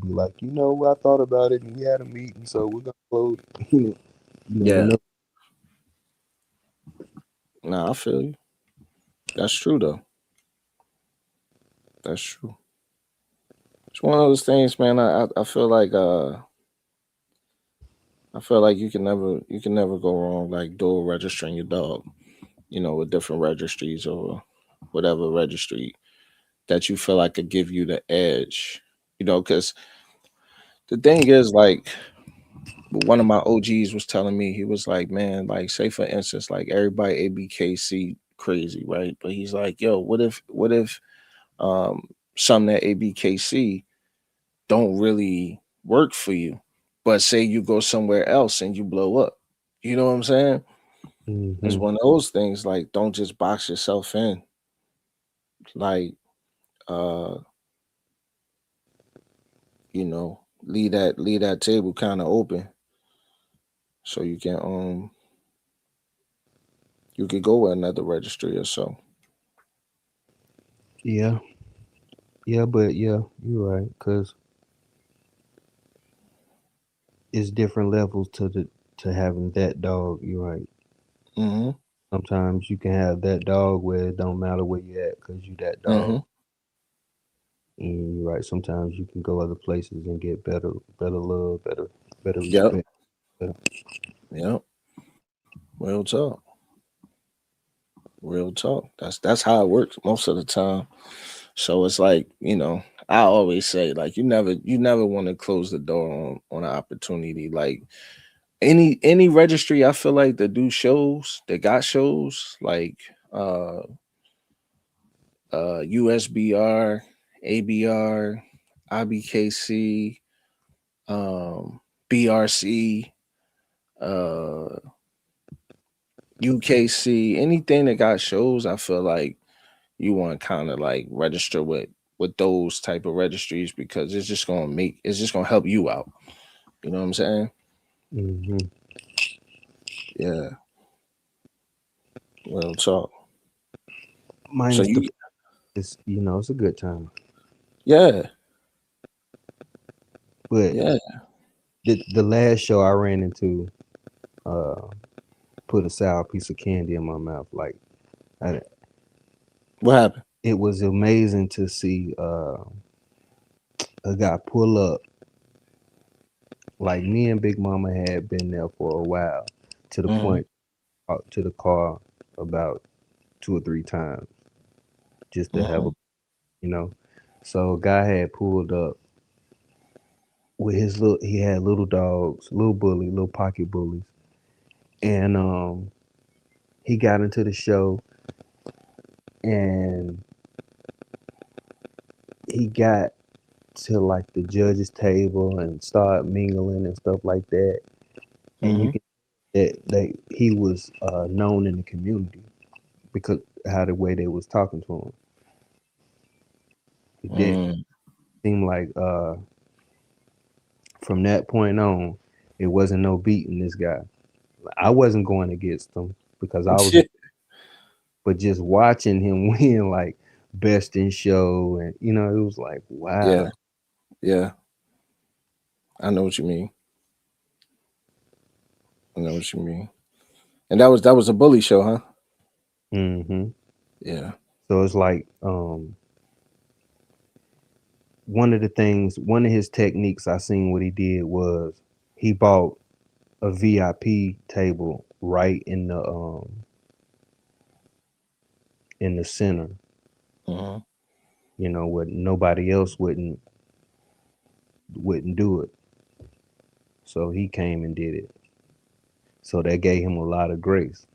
and be like, I thought about it and we had a meeting, so we're gonna close. You never Yeah. know. Nah, I feel you. That's true though. That's true. It's one of those things, man. I feel like you can never go wrong like dual registering your dog. With different registries or whatever registry that you feel like could give you the edge. Because the thing is, like, one of my OGs was telling me, he was like, man, like, say for instance, like everybody ABKC crazy, right? But he's like, yo, what if um some that ABKC don't really work for you, but say you go somewhere else and you blow up. You know what I'm saying? It's Hmm. one of those things, like, don't just box yourself in. Like, uh, leave that table kind of open so you could go with another registry or so. Yeah, yeah, but yeah, you're right. Cause it's different levels to having that dog. You're right. Mm-hmm. Sometimes you can have that dog where it don't matter where you at, cause you that Mm-hmm. dog. And you're right. Sometimes you can go other places and get better love, better Yep. respect. Better. Yep. Real talk. Real talk. That's how it works most of the time. So it's like, I always say, like, you never want to close the door on an opportunity. Like, any registry, I feel like, that do shows, that got shows like uh USBR, ABR, IBKC, BRC, uh UKC, anything that got shows, I feel like you want to kind of like register with those type of registries, because it's just gonna help you out. You know what I'm saying? Hmm. Yeah, real talk. So Minus the, you, it's a good time. yeah, But yeah. the last show I ran into, uh, put a sour piece of candy in my mouth. Like, I, What happened? it was amazing to see a guy pull up. Like, me and Big Mama had been there for a while, to the Mm-hmm. point to the car about 2 or 3 times just to have Mm-hmm. a you know. So a guy had pulled up with his little. He had little dogs, little pocket bullies, and he got into the show and he got to like the judges table and started mingling and stuff like that. And you Mm-hmm. can that he was known in the community because how the way they was talking to him. That Mm. seemed like from that point on, it wasn't no beating this guy. I wasn't going against him because I was, but just watching him win like best in show, and it was like, Yeah, wow. yeah. I know what you mean. I know what you mean. And that was a bully show, huh? Hmm. Yeah. So it's like one of his techniques I seen what he did was he bought a VIP table right in the center, Mm-hmm. where nobody else wouldn't do it. So he came and did it. So that gave him a lot of grace.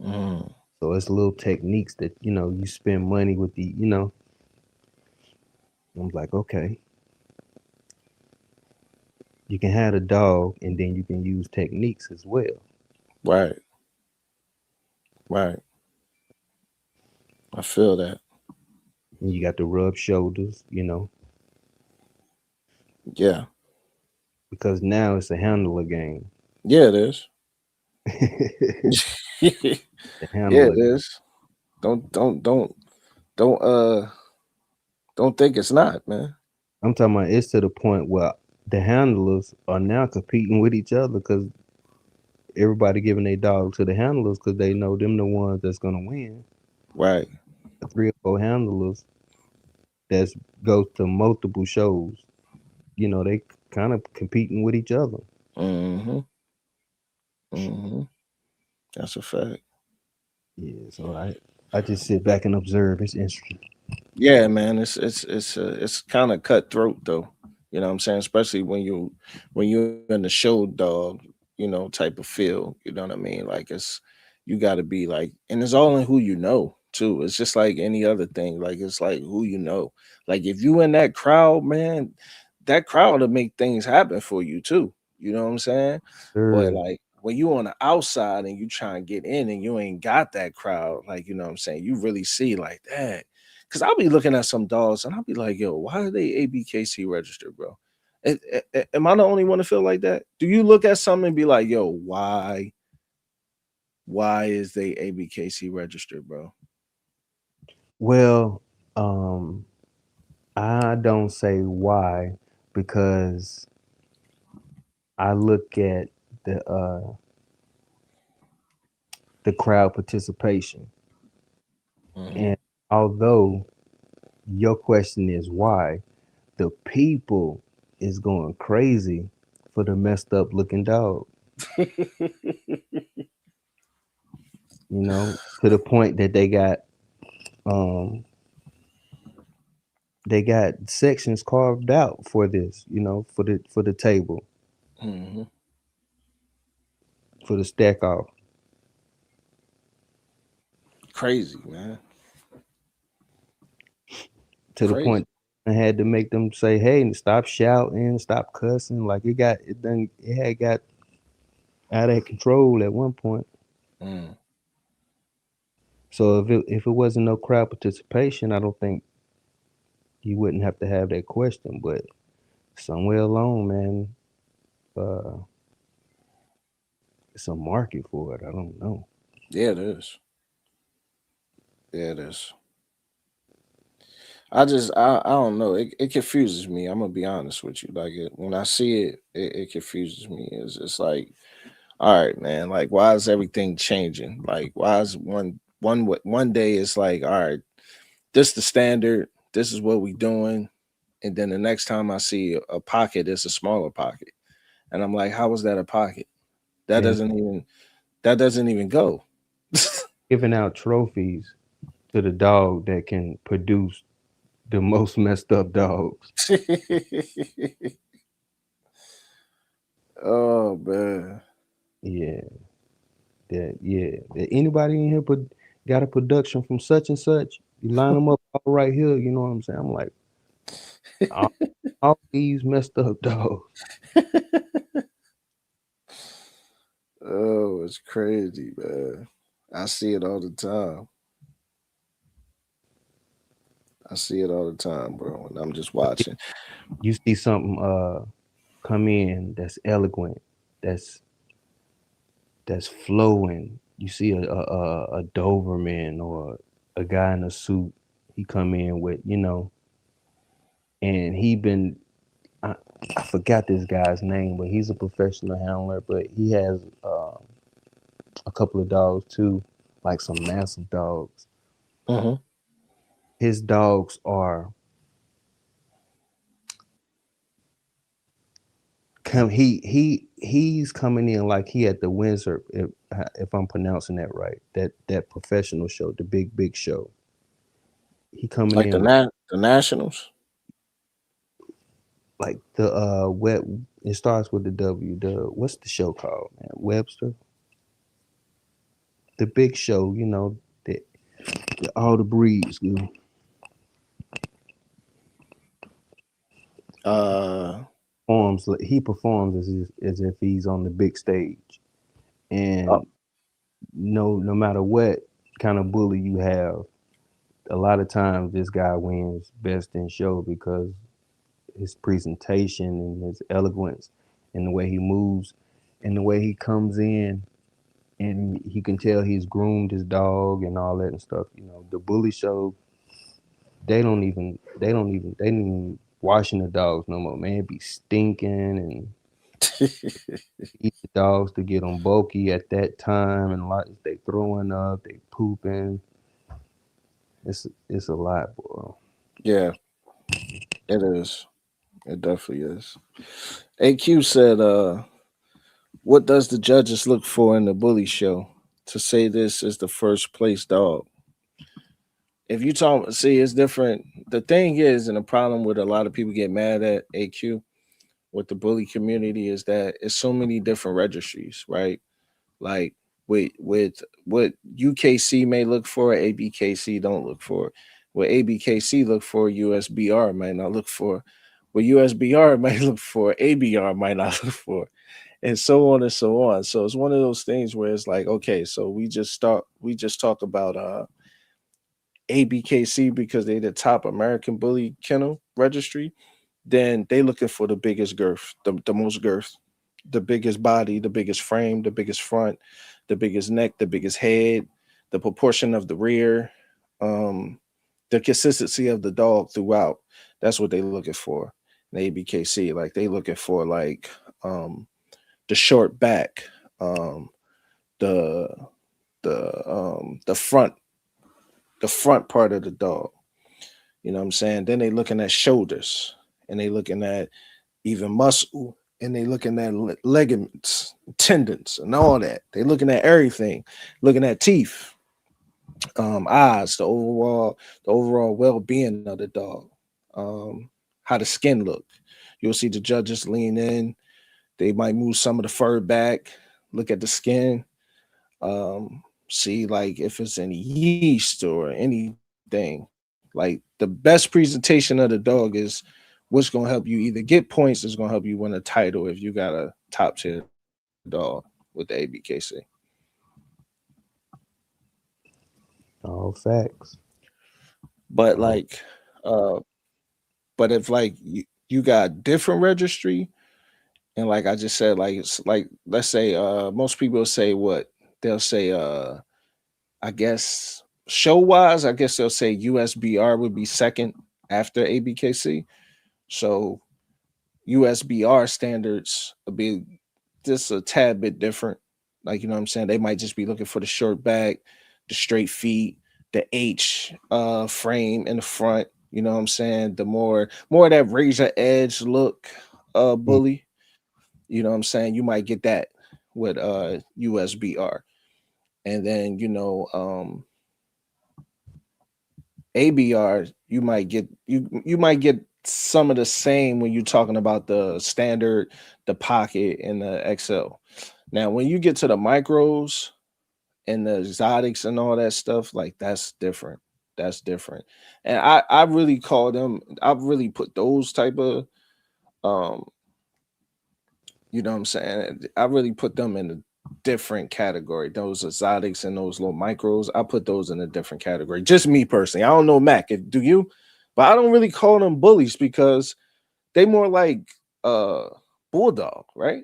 Mm. So it's little techniques that you spend money with I'm like, okay, you can have a dog and then you can use techniques as well. Right. Right. I feel that. And you got to rub shoulders, Yeah. because now it's a handler game. Yeah, it is. The Yeah, it handler. is. Don't don't don't don't think it's not, man. I'm talking about it's to the point where the handlers are now competing with each other because everybody giving their dog to the handlers because they know them the ones that's gonna win. Right. The 3 or 4 handlers that's go to multiple shows, they kind of competing with each other. Mm-hmm. Mm-hmm. That's a fact. Yeah, so I just sit back and observe. It's interesting. Yeah, man, it's kind of cutthroat though. You know what I'm saying? Especially when you're in the show dog, type of feel. You know what I mean? Like you got to be like, and it's all in who you know too. It's just like any other thing. Like it's like who you know. Like if you in that crowd, man, that crowd will make things happen for you too. You know what I'm saying? But Sure. like when you on the outside and you try and get in and you ain't got that crowd, like you know what I'm saying, you really see like that. Cause I'll be looking at some dogs and I'll be like, yo, why are they ABKC registered, bro? Am I the only one to feel like that? Do you look at something and be like, yo, why is they ABKC registered, bro? Well, I don't say why because I look at the uh the crowd participation. Hmm. And although your question is why, the people is going crazy for the messed up looking dog, to the point that um they got sections carved out for this, for the table, Hmm. for the stack off, Crazy, man. to the Crazy. point I had to make them say, "Hey, stop shouting, stop cussing." Like it had got out of control at one point. Mm. So if it wasn't no crowd participation, I don't think you wouldn't have to have that question. But somewhere along, man, uh, it's a market for it. I don't know. Yeah, it is. Yeah, it is. I don't know. It confuses me. I'm gonna be honest with you. Like when I see it, it confuses me. It's like, all right, man. Like, why is everything changing? Like, why is one day it's like, all right, this the standard. This is what we doing, and then the next time I see a pocket, it's a smaller pocket, and I'm like, how is that a pocket? That Yeah, doesn't even that doesn't even go. giving out trophies to the dog that can produce the most messed up dogs. Oh man. Yeah, that anybody in here got a production from such and such. You line them up all right here. You know what I'm saying? I'm like, all, all these messed up dogs. Oh, it's crazy, man. I see it all the time. I see it all the time, bro. And I'm just watching. You see something come in that's eloquent, that's flowing. You see a Doberman or a guy in a suit. He come in with, and I, I forgot this guy's name, but he's a professional handler. But he has a couple of dogs too, like some massive dogs. Hmm. His dogs are he's coming in like he at the Windsor, if I'm pronouncing that right. That professional show, the big show. He coming Like in with the Nationals. like the web. It starts with the W. The what's the show called, man? Webster. The big show, that all the breeds do. Uh, He performs as if he's on the big stage, oh, and no matter what kind of bully you have, a lot of times this guy wins best in show because his presentation and his eloquence and the way he moves and the way he comes in, and he can tell he's groomed his dog and all that and stuff. The bully show, they don't even washing the dogs no more. Man, it be stinking and eat the dogs to get them bulky at that time, and like they throwing up, they pooping. It's a lot, boy. Yeah, it is. It definitely is. AQ said, what does the judges look for in the bully show to say this is the first place dog? If you talk, see, it's different. The thing is, and the problem with a lot of people get mad at AQ with the bully community is that it's so many different registries, right? Like with what UKC may look for, ABKC don't look for. What ABKC look for, USBR might not look for. What USBR might look for, ABR might not look for, and so on and so on. So it's one of those things where it's like, okay, so we just talk about ABKC because they the top American bully kennel registry, then they looking for the biggest girth, the most girth, the biggest body, the biggest frame, the biggest front, the biggest neck, the biggest head, the proportion of the rear, um, the consistency of the dog throughout. That's what they looking for. In ABKC, like they looking for like um, the short back, um, the the front part of the dog. You know what I'm saying? Then they looking at shoulders, and they looking at even muscle, and they looking at ligaments, tendons, and all that. They looking at everything, looking at teeth, eyes, the overall well being of the dog, um, how the skin look. You'll see the judges lean in. They might move some of the fur back, look at the skin, see like if it's any yeast or anything. Like the best presentation of the dog is what's gonna help you either get points, is gonna help you win a title if you got a top tier dog with the ABKC. All facts. But All like, uh, but if like you got different registry, and like I just said, like it's like let's say most people say what they'll say I guess show wise, I guess they'll say USBR would be second after ABKC. So USBR standards will be just a tad bit different. Like, you know what I'm saying? They might just be looking for the short back, the straight feet, the H frame in the front. You know what I'm saying? The more of that razor edge look mm, bully. You know what I'm saying? You might get that with USBR. And then, ABR, you might get some of the same when you're talking about the standard, the pocket, and the XL. Now, when you get to the micros and the exotics and all that stuff, like that's different. That's different. And I really call them. I really put those type of um, you know what I'm saying. I really put them in a different category. Those exotics and those little micros, I put those in a different category. Just me personally. I don't know Mac. Do you? But I don't really call them bullies because they more like uh bulldog, right?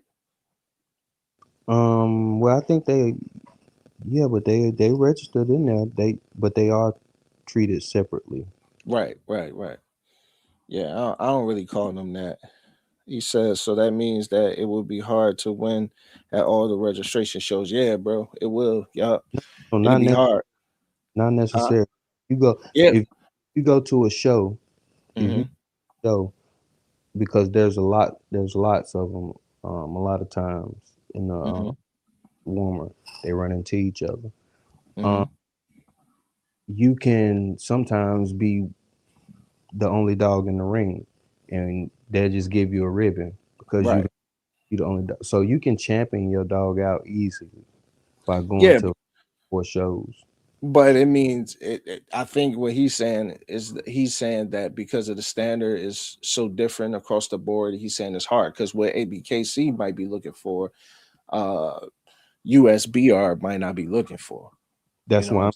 well, I think yeah, but they registered in there. They are treated separately. Right. Yeah, I don't really call them that. He says so that means that it will be hard to win at all the registration shows. Yeah, bro, it will. Yeah, So it'll be hard. not Uh, necessarily. You go yeah. if you go to a show, if you Mm-hmm. show because there's lots of them. A lot of times in the Mm-hmm. warmer, they run into each other. Mm-hmm. Um, you can sometimes be the only dog in the ring, and they'll just give you a ribbon because Right. you the only dog. So you can champion your dog out easily by going Yeah, to 4 shows. but it means I think what he's saying is that he's saying that because of the standard is so different across the board, he's saying it's hard because what ABKC might be looking for, uh, USBR might not be looking for. You That's know what why I'm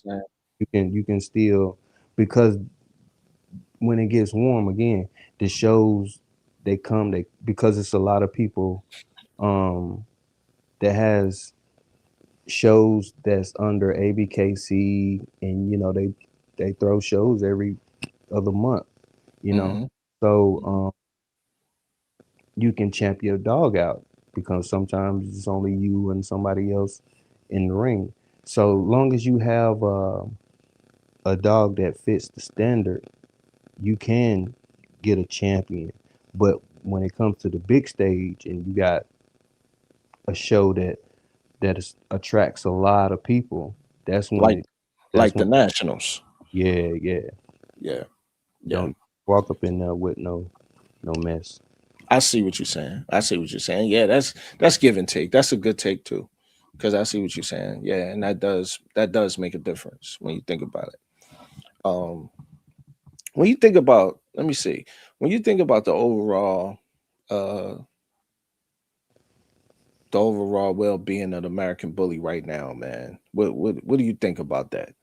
saying? you can still because when it gets warm again, the shows they come they because it's a lot of people um that has shows that's under ABKC, and they throw shows every other month, you know. Mm-hmm. So you can champ your dog out because sometimes it's only you and somebody else in the ring. So long as you have a dog that fits the standard, you can get a champion. But when it comes to the big stage and you got a show attracts a lot of people, that's when like it that's like when the Nationals. yeah. Yeah, yeah. Don't walk up in there with no mess. I see what you're saying. I see what you're saying. Yeah, that's give and take. That's a good take too, because I see what you're saying. Yeah, and that does make a difference when you think about it. Um, when you think about, let me see, when you think about uh, the overall well-being of the American bully right now, man, what do you think about that?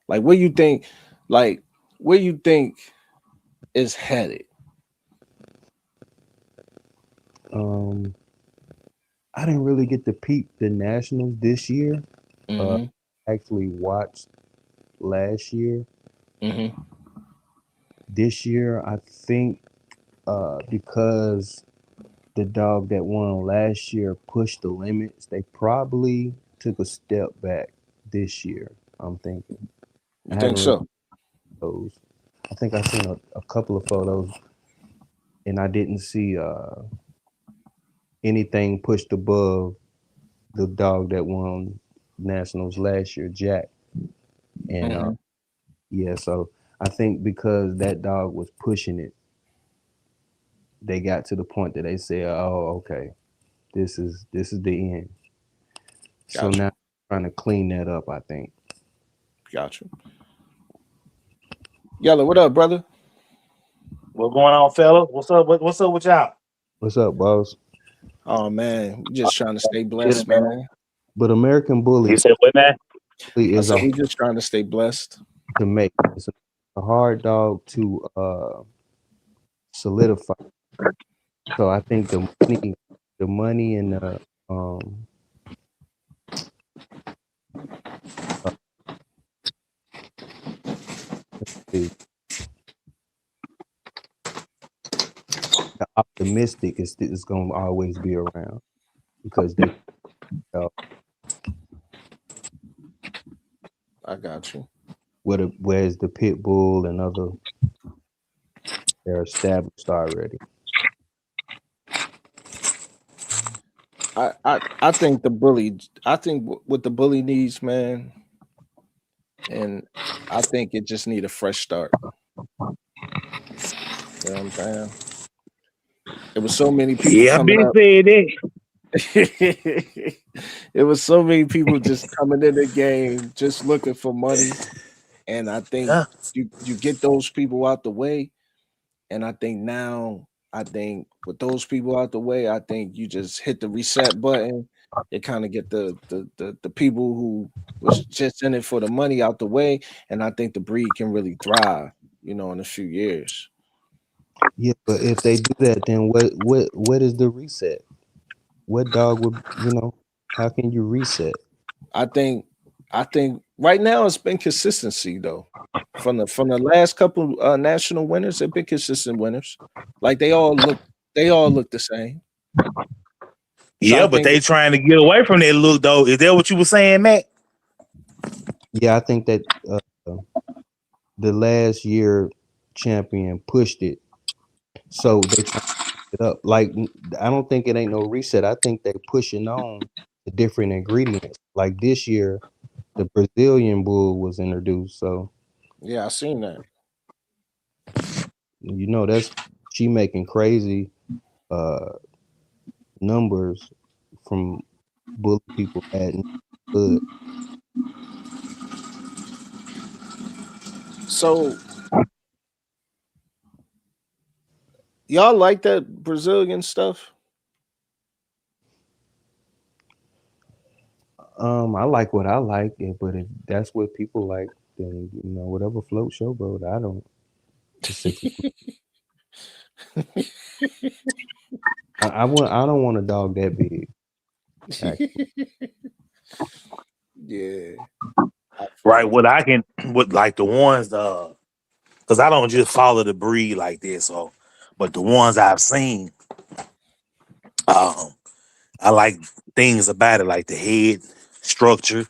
Like, where you think, like, where you think is headed? Um, I didn't really get to peep the Nationals this year. Uh, Mm-hmm. actually watched last year. Mm-hmm. This year, I think because the dog that won last year pushed the limits, they probably took a step back this year. I'm thinking. You I think haven't really so? those. I think I seen a couple of photos, and I didn't see anything pushed above the dog that won Nationals last year, Jack. And Mm-hmm. yeah, so I think because that dog was pushing it, they got to the point that they said, "Oh, okay, this is the end." So Got you. now trying to clean that up, I think. Got you. Yellow, what up, brother? What's going on, fella? What's up? What's up with y'all? What's up, boss? Oh man, we just trying to stay Chilling, blessed, man. man. But American You Bully said what, man? I is said a hard we just trying to stay blessed. to make. It's a hard dog to solidify. So I think the money and um uh, the, the optimistic is going to always be around because they uh, I got you. whereas the pit bull and other they're established already. I think the bully. I think what the bully needs, man, and I think it just need a fresh start. You know what I'm saying? It was so many people Yeah, I coming been up. saying that. It was so many people just coming in the game just looking for money, and I think Yeah. you get those people out the way. And I think with those people out the way, I think you just hit the reset button. You kind of get the people who was just in it for the money out the way. And I think the breed can really thrive, in a few years. Yeah, but if they do that, then what is the reset? What dog would How can you reset? I think I think right now it's been consistency though. From the last couple national winners, they've been consistent winners. Like they all look the same. So I Yeah, but think they trying to get away from that look though. Is that what you were saying, Matt? Yeah, I think that the last year champion pushed it, so they try to it up. Like I don't think it ain't no reset. I think they pushing on the different ingredients. Like this year, the Brazilian bull was introduced, so yeah, I seen that. that's she making crazy uh numbers from bully people adding blood. So y'all like that Brazilian stuff? I like what I like, but if that's what people like, then whatever floats your boat. I don't specifically. I don't want a dog that big. Actually, Yeah, I feel Right. you. What I can, what like the ones, because I don't just follow the breed like this. So But the ones I've seen, um, I like things about it, like the head structure,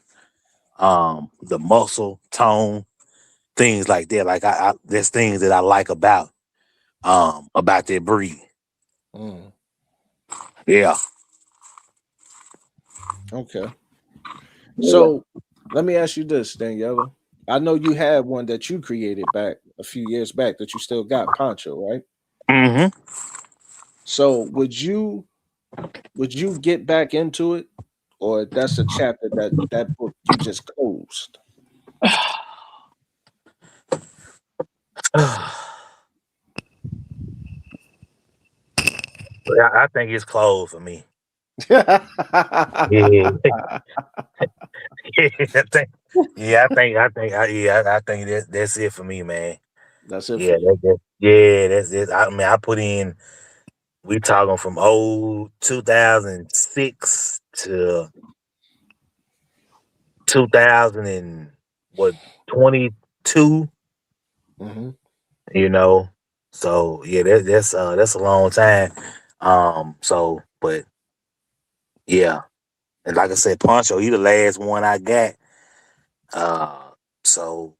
the muscle tone, things like that. Like there's things that I like about that breed. Mm, Yeah. okay. Yeah. So let me ask you this, Daniela. I know you had one that you created back a few years back that you still got, Poncho, right? Hmm. So would you get back into it, or that's a chapter that book you just closed? I think it's closed for me. Yeah. I think, I think that's it for me, man. That's it for Yeah, you. that's it. I mean, I put in. We talking from 2006 to 2000 and what 22. Hmm. You know, so yeah, that's a long time. But yeah, and like I said, Poncho, he the last one I got. So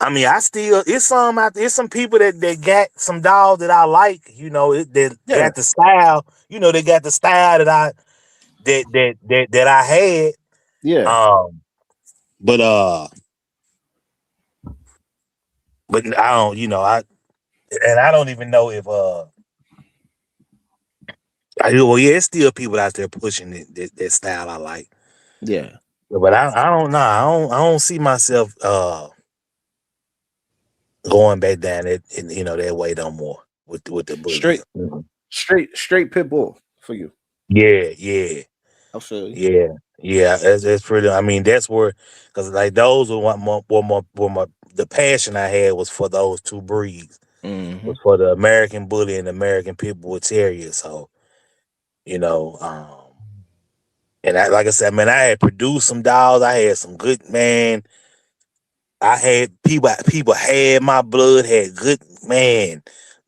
I mean, I still it's some people that got some dogs that I like. That Yeah, got the style. They got the style that I had. yeah. Um, but I don't. I don't even know if well, yeah, it's still people out there pushing that style I like. Yeah. But I don't know. I don't see myself going back down that way no more with the Straight, bullies. Mhm. straight pit bull for you. Yeah, yeah, I feel you. yeah, yeah. That's pretty. I mean, that's where because like those were the passion I had was for those two breeds. Hmm. Was for the American Bully and the American Pit Bull Terrier. So you know, and like I said, man, I had produced some dogs. I had some good man. I had people had my blood, had good man,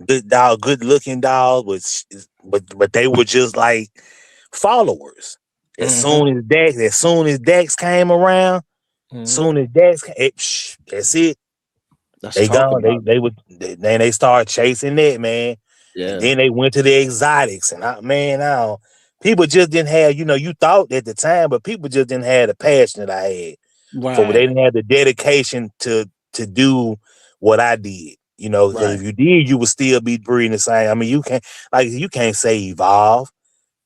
good dog, good looking dogs, but they were just like followers. Hmm. As soon as Dex came around, Hmm. soon as Dex came, that's it. Let's They talk gone. about it. Then they started chasing that man, and Yeah. then they went to the exotics. And people just didn't have. You thought at the time, but people just didn't have the passion that I had for. They Right. didn't have the dedication to do what I did. Because Right. if you did, you would still be breeding the same. I mean, you can't say evolve.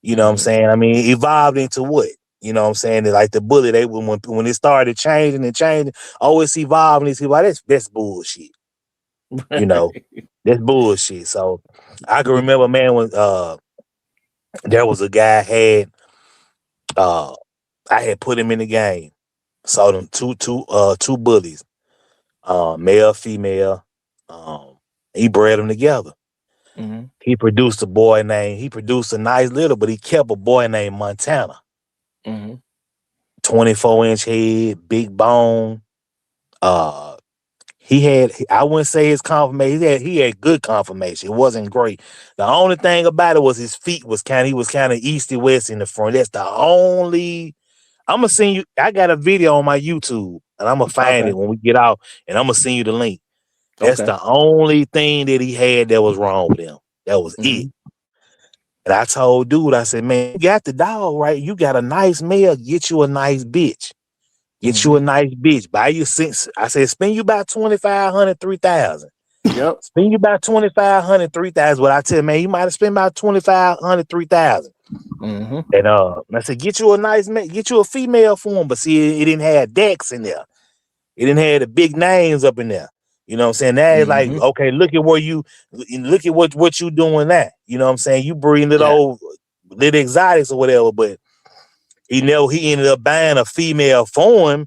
You know what I'm Hmm. saying? I mean, evolved into what? You know what I'm saying? Like the bully, they when it started changing and changing, oh, it's evolving. It's evolving. That's bullshit. You know, Right. that's bullshit. So I can remember, man, when there was a guy uh I had put him in the game. Saw them two bullies, male, female. Um, he bred them together. Hmm. He produced a nice little, but he kept a boy named Montana. Hmm. 24-inch head, big bone. Uh, I wouldn't say his confirmation. He had good confirmation. It wasn't great. The only thing about it was his feet he was kind of east and west in the front. That's the only. I'm gonna send you. I got a video on my YouTube, and I'm gonna find Okay. it when we get out, and I'm gonna send you the link. That's Okay. the only thing that he had that was wrong with him. That was it. Hmm. And I told dude, I said, man, you got the dog right. You got a nice male. Get you a nice bitch. Get you Hmm. a nice bitch. Buy you six. I said, spend you about 2,500, 3,000. Yep. Spend you about 2,500, 3,000. But I tell you, man, you might have spent about 2,500, 3,000. Hmm. And I said, get you a nice man, get you a female for him. But see, it didn't have decks in there. It didn't have the big names up in there. You know what I'm saying? Now it's like, Hmm. okay, look at what you doing now. You know what I'm saying? You bring Yeah. little exotics or whatever, but he ended up buying a female for him,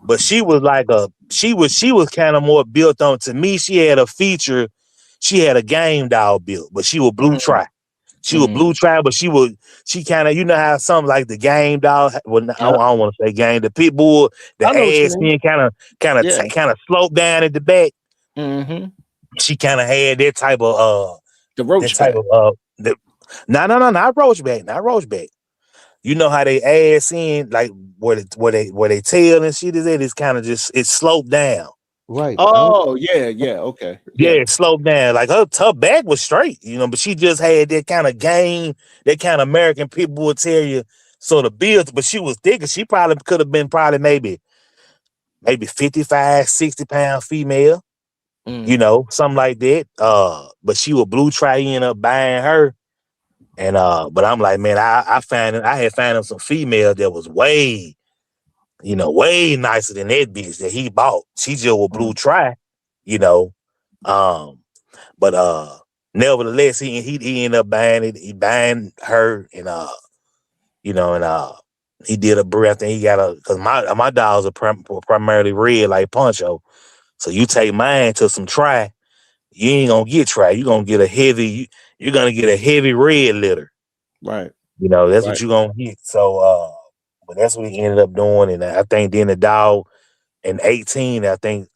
but she was kind of more built on. To me, she had a feature. She had a game doll built, but she was blue tri. She was Hmm. blue tri, but she kind of, how something like the game doll. Well, I Yep. don't want to say game. The pit bull, the I know what you ass mean. skin kind Yeah. of slope down at the back. Hmm. She kind of had that type of The that roach type back. of the not roachback, not roachback. You know how they ass in like where they tail and shit is at. It's kind of just it's sloped down. Right. Oh yeah, yeah, okay, Yeah, yeah, it sloped down. Like her back was straight, but she just had that kind of game, that kind of American people would tell you sort of build, but she was thicker. She probably could have been probably maybe 55, 60 pound female, mm, something like that. But she was blue try end up buying her. And but I'm like, man, I had found him some female that was way nicer than that bitch that he bought. She just was blue mm, try, you know. Um, but nevertheless, he ended up buying it. He buying her, and and he did a breath, and he got because my dogs are primarily red like Poncho. So you take mine to some try, you ain't gonna get try. You're gonna get a heavy red litter. right, That's what right. you're gonna get. So but that's what he ended up doing. And I think then the dog in 18, I think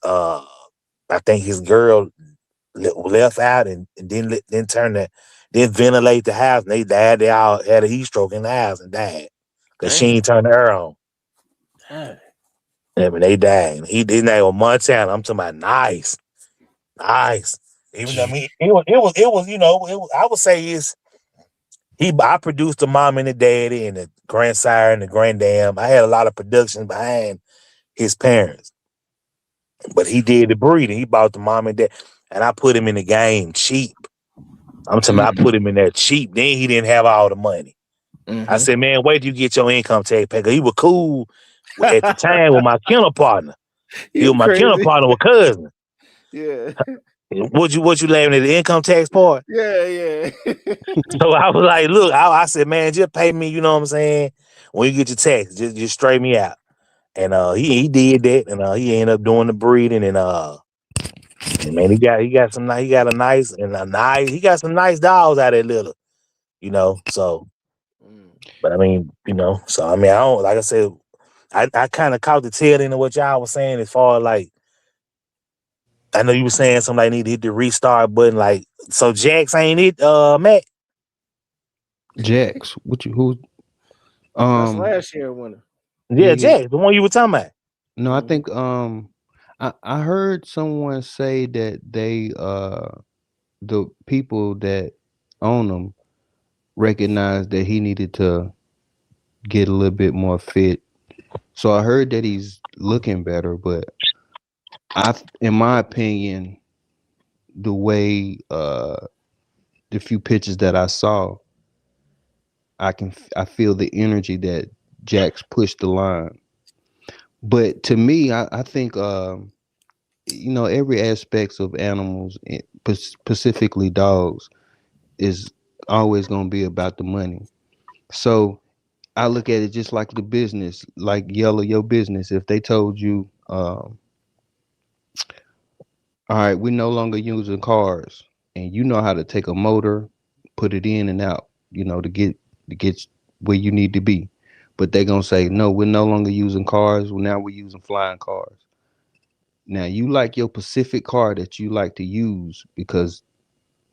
his girl left out and then then ventilate the house, and they died. They all had a heat stroke in the house and died because she Damn. ain't turned the air on. Dang. I mean, they died. His name was Montana. I'm talking about nice, nice. Even though, I mean, it was I would say I produced the mom and the daddy and the grandsire and the granddam. I had a lot of production behind his parents, but he did the breeding. He bought the mom and dad, and I put him in the game cheap. I'm telling you, I Mm, put him in there cheap. Then he didn't have all the money. I mm-hmm. said, man, wait till you get your income tax paid. 'Cause he was cool at the time with my kennel partner. He You was my kennel crazy? partner with cousin. Yeah, What you laughing at the income tax part? yeah, yeah. So I was like, look, I said, man, just pay me, you know what I'm saying? When you get your tax, just straight me out. And he did that, and he ended up doing the breeding, and man, he got some nice dogs out of that little, So, Mm. but I mean, so I mean, I don't like I said, I kind of caught the tail end of what y'all was saying as far as like I know you were saying somebody need to hit the restart button, like so Jax ain't it, Matt? Jax, what you who? That's Um, last year winner. yeah, Yeah, yeah. Jax, the one you were talking about. No, I Mm. think I heard someone say that the people that own them recognized that he needed to get a little bit more fit. So I heard that he's looking better, but in my opinion, the way the few pictures that I saw, I feel the energy that Jax pushed the line. But to me, I think every aspects of animals, specifically dogs, is always going to be about the money. So I look at it just like the business, like Yellow Your Business. If they told you, all right, we're no longer using cars, and you know how to take a motor, put it in and out, to get where you need to be. But they're gonna say, no, we're no longer using cars. Now we're using flying cars. Now you like your Pacific car that you like to use because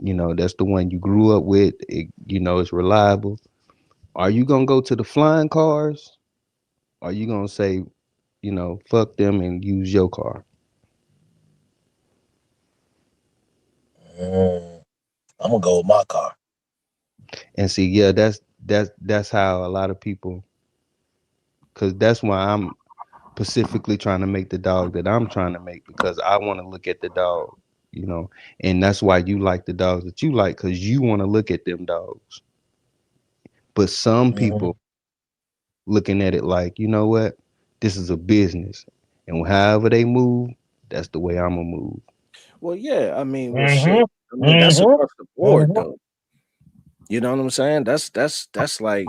that's the one you grew up with. It's reliable. Are you gonna go to the flying cars? Or are you gonna say, fuck them and use your car? Mm, I'm gonna go with my car. And see, yeah, that's how a lot of people, because that's why I'm specifically trying to make the dog that I'm trying to make, because I want to look at the dog, you know, and that's why you like the dogs that you like, because you want to look at them dogs. But some Mm-hmm. people looking at it like, you know what, this is a business, and however they move, that's the way I'm gonna move. Well, yeah. I mean, well, shit. Mm-hmm. I mean, that's Mm-hmm. across the board, Mm-hmm. though. You know what I'm saying? That's like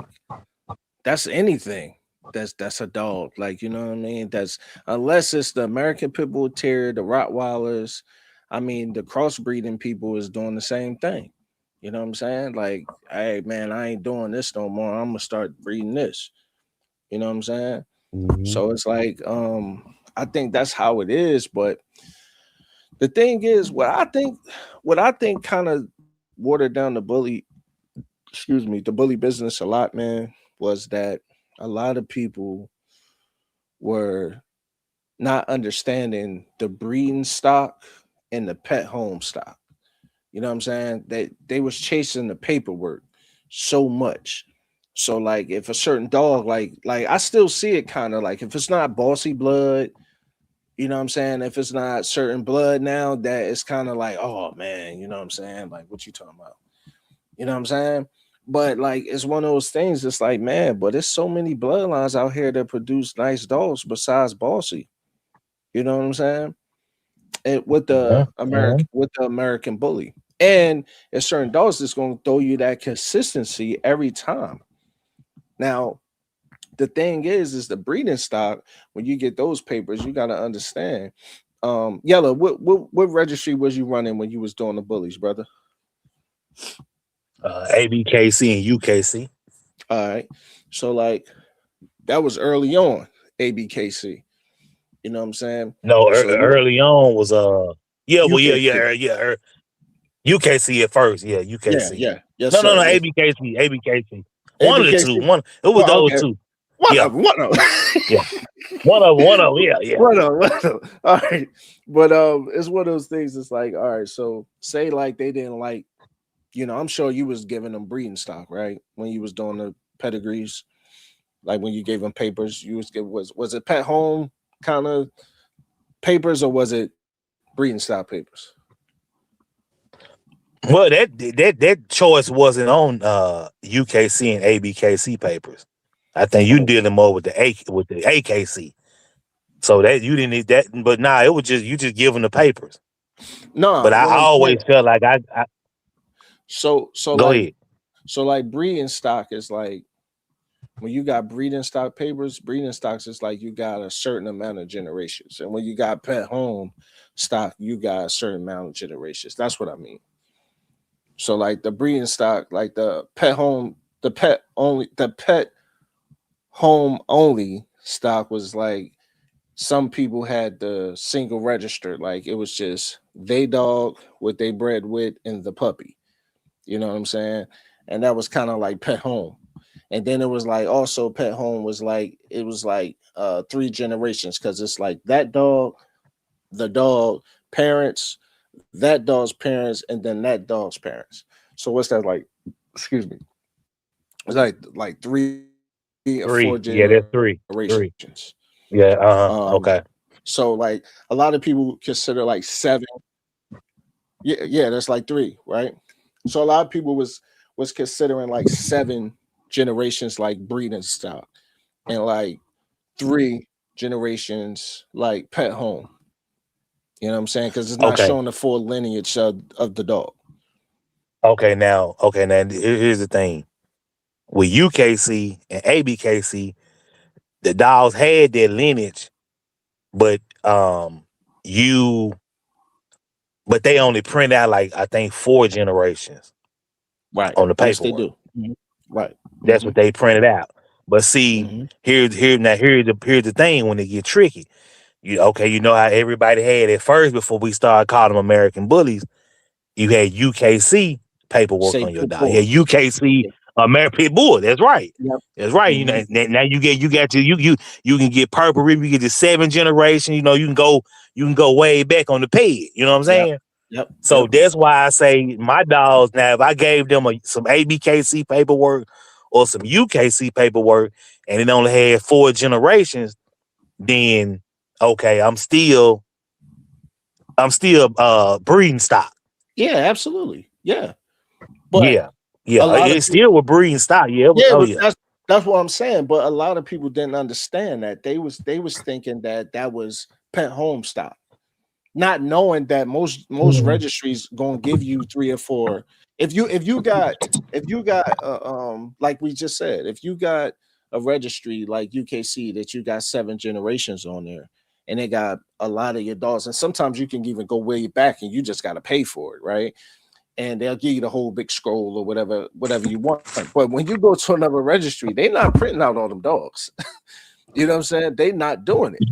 that's anything. That's a dog. Like, you know what I mean? That's unless it's the American Pit Bull Terrier, the Rottweilers. I mean, the crossbreeding people is doing the same thing. You know what I'm saying? Like, hey man, I ain't doing this no more. I'm gonna start breeding this. You know what I'm saying? Hmm. So it's like, I think that's how it is, but The thing is, what I think kind of watered down the bully business a lot, man, was that a lot of people were not understanding the breeding stock and the pet home stock. You know what I'm saying? They was chasing the paperwork so much. So like if a certain dog like I still see it kind of like if it's not bossy blood, you know what I'm saying? If it's not certain blood now, that it's kind of like, oh man, you know what I'm saying? Like what you talking about? You know what I'm saying? But like it's one of those things, it's like, man, but there's so many bloodlines out here that produce nice dogs besides bossy. You know what I'm saying? And Mhm, mhm. With the American bully. And it's certain dogs that's gonna throw you that consistency every time. Now, the thing is the breeding stock, when you get those papers, you gotta understand. Yellow, what registry was you running when you was doing the bullies, brother? ABKC and UKC. All right. So like that was early on, ABKC. You know what I'm saying? No, So you early on was yeah, well, yeah, yeah, UKC. yeah. UKC at first, yeah, Yeah, UKC. yeah, yes, No, sir. Yes. ABKC, ABKC. One of the two. ABKC. One. It was Well, those okay. two. One Yeah, of them, one of them. yeah. One of them. Yeah, yeah. One of them, one of them. All right. But it's one of those things. It's like, all right, so say like they didn't like, I'm sure you was giving them breeding stock, right? When you was doing the pedigrees, like when you gave them papers, you was it pet home kind of papers or was it breeding stock papers? Well, that choice wasn't on UKC and ABKC papers. I think you Oh, dealing more with the AKC. So that you didn't need that, but nah, it was just you just give them the papers. no, But I what I'm saying. always felt like I So go like ahead. breeding stock is like when you got breeding stock papers, breeding stocks is like you got a certain amount of generations. And when you got pet home stock, you got a certain amount of generations. That's what I mean. So like the breeding stock, like the pet home only stock was like some people had the single register, like it was just they dog, what they bred with, and the puppy. You know what I'm saying? And that was kind of like pet home. And then it was like also pet home was like it was like three generations because it's like that dog, the dog, parents, that dog's parents, and then that dog's parents. So what's that like? Excuse me. It's like three or four Three. generations. Yeah, that's three. Three. Yeah. Okay. So like a lot of people consider like seven. Yeah, that's like three, right? So a lot of people was considering like seven generations like breeding stock and like three generations like pet home. You know what I'm saying? Because it's not Okay. showing the full lineage of the dog. Okay. Now here's the thing. With UKC and ABKC, the dogs had their lineage, but you but they only print out like I think four generations Right. on the Yes, they paperwork. do. Mhm. Right. That's what they printed out. But see, Hmm. here's the thing when it get tricky. You know how everybody had at first before we started calling them American bullies. You had UKC paperwork Say on your pit dog. You bull. had UKC American Pit Bull. That's right. Yep. That's right. Hmm. Now you can get purple ribbon. You get the seven generation. You can go way back on the peg. You know what I'm Yep. saying? Yep. So Yep. that's why I say my dogs. Now, if I gave them some ABKC paperwork or some UKC paperwork, and it only had four generations, then okay, I'm still breeding stock. Yeah, absolutely. Yeah. But Yeah, a yeah, lot of it people still was breeding stock. Yeah, yeah, oh but yeah. that's what I'm saying. But a lot of people didn't understand that. They was thinking that that was pet home stock, not knowing that most Mm. registries gonna give you three or four. If you got like we just said, if you got a registry like UKC that you got seven generations on there, and they got a lot of your dogs, and sometimes you can even go way back and you just got to pay for it, right? And they'll give you the whole big scroll or whatever you want. But when you go to another registry, they're not printing out all them dogs. You know what I'm saying? They not doing it.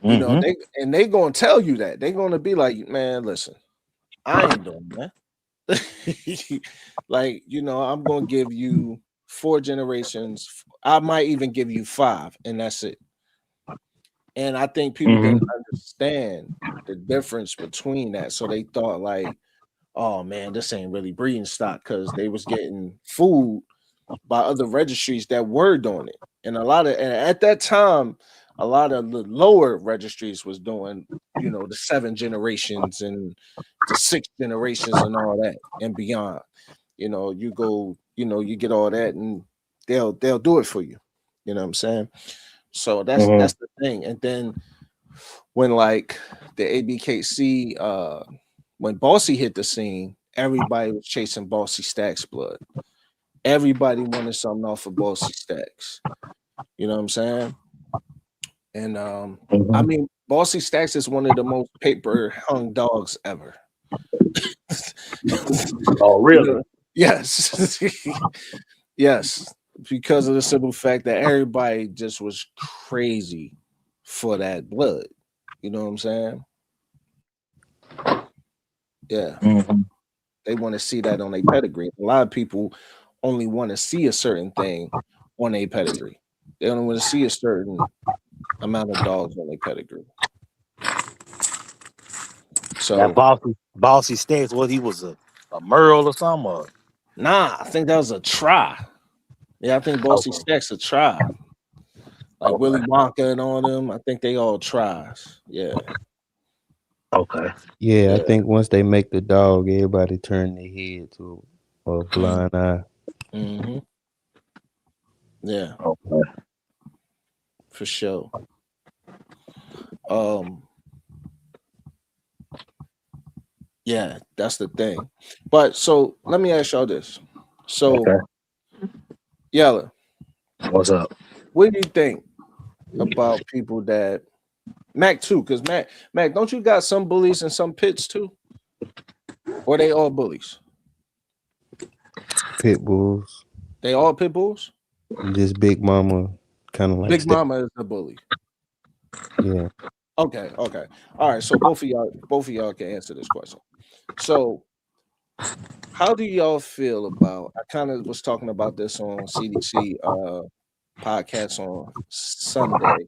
You know, Mm-hmm. they gonna tell you that. They gonna be like, man, listen, I ain't doing that. Like, you know, I'm gonna give you 4 generations. I might even give you 5, and that's it. And I think people Mm-hmm. didn't understand the difference between that. So they thought like, oh man, this ain't really breeding stock because they was getting food by other registries that were doing it. And at that time, a lot of the lower registries was doing, you know, the 7 generations and the 6 generations and all that and beyond. You know, you go, you know, you get all that and they'll do it for you. You know what I'm saying? So Mm-hmm. that's the thing. And then when like the ABKC when Bossy hit the scene, everybody was chasing Bossy Stacks blood. Everybody wanted something off of Bossy Stacks. You know what I'm saying? And I Mm-hmm. mean, Bossy Stacks is one of the most paper hung dogs ever. Oh, You really? know, yes, yes, because of the simple fact that everybody just was crazy for that blood. You know what I'm saying? Yeah, Mm-hmm. they want to see that on a pedigree. A lot of people only want to see a certain thing on a pedigree. They don't want to see a certain amount of dogs on a pedigree. That So, bossy stance, what he was a Merle or something? Or? nah, I think that was a try. Yeah, I think Bossy Okay. Stacks a try. Like Willy Okay. Wonka and all them, I think they all tries. Yeah, Okay. Yeah, I yeah. think once they make the dog, everybody turn their head to a blind eye. Hmm. Yeah, Okay. for sure. Um, yeah, that's the thing. But so let me ask y'all this. So, Okay. Yella, What's up? what do you think about people that Mac too? Because Mac, don't you got some bullies and some pits too? Or they all bullies? Pit bulls, They all pit bulls? just Big Mama, kind of like Big step. Mama is a bully. Yeah, Okay, okay. All right. So both of y'all can answer this question. So how do y'all feel about I kind of was talking about this on CDC podcast on Sunday.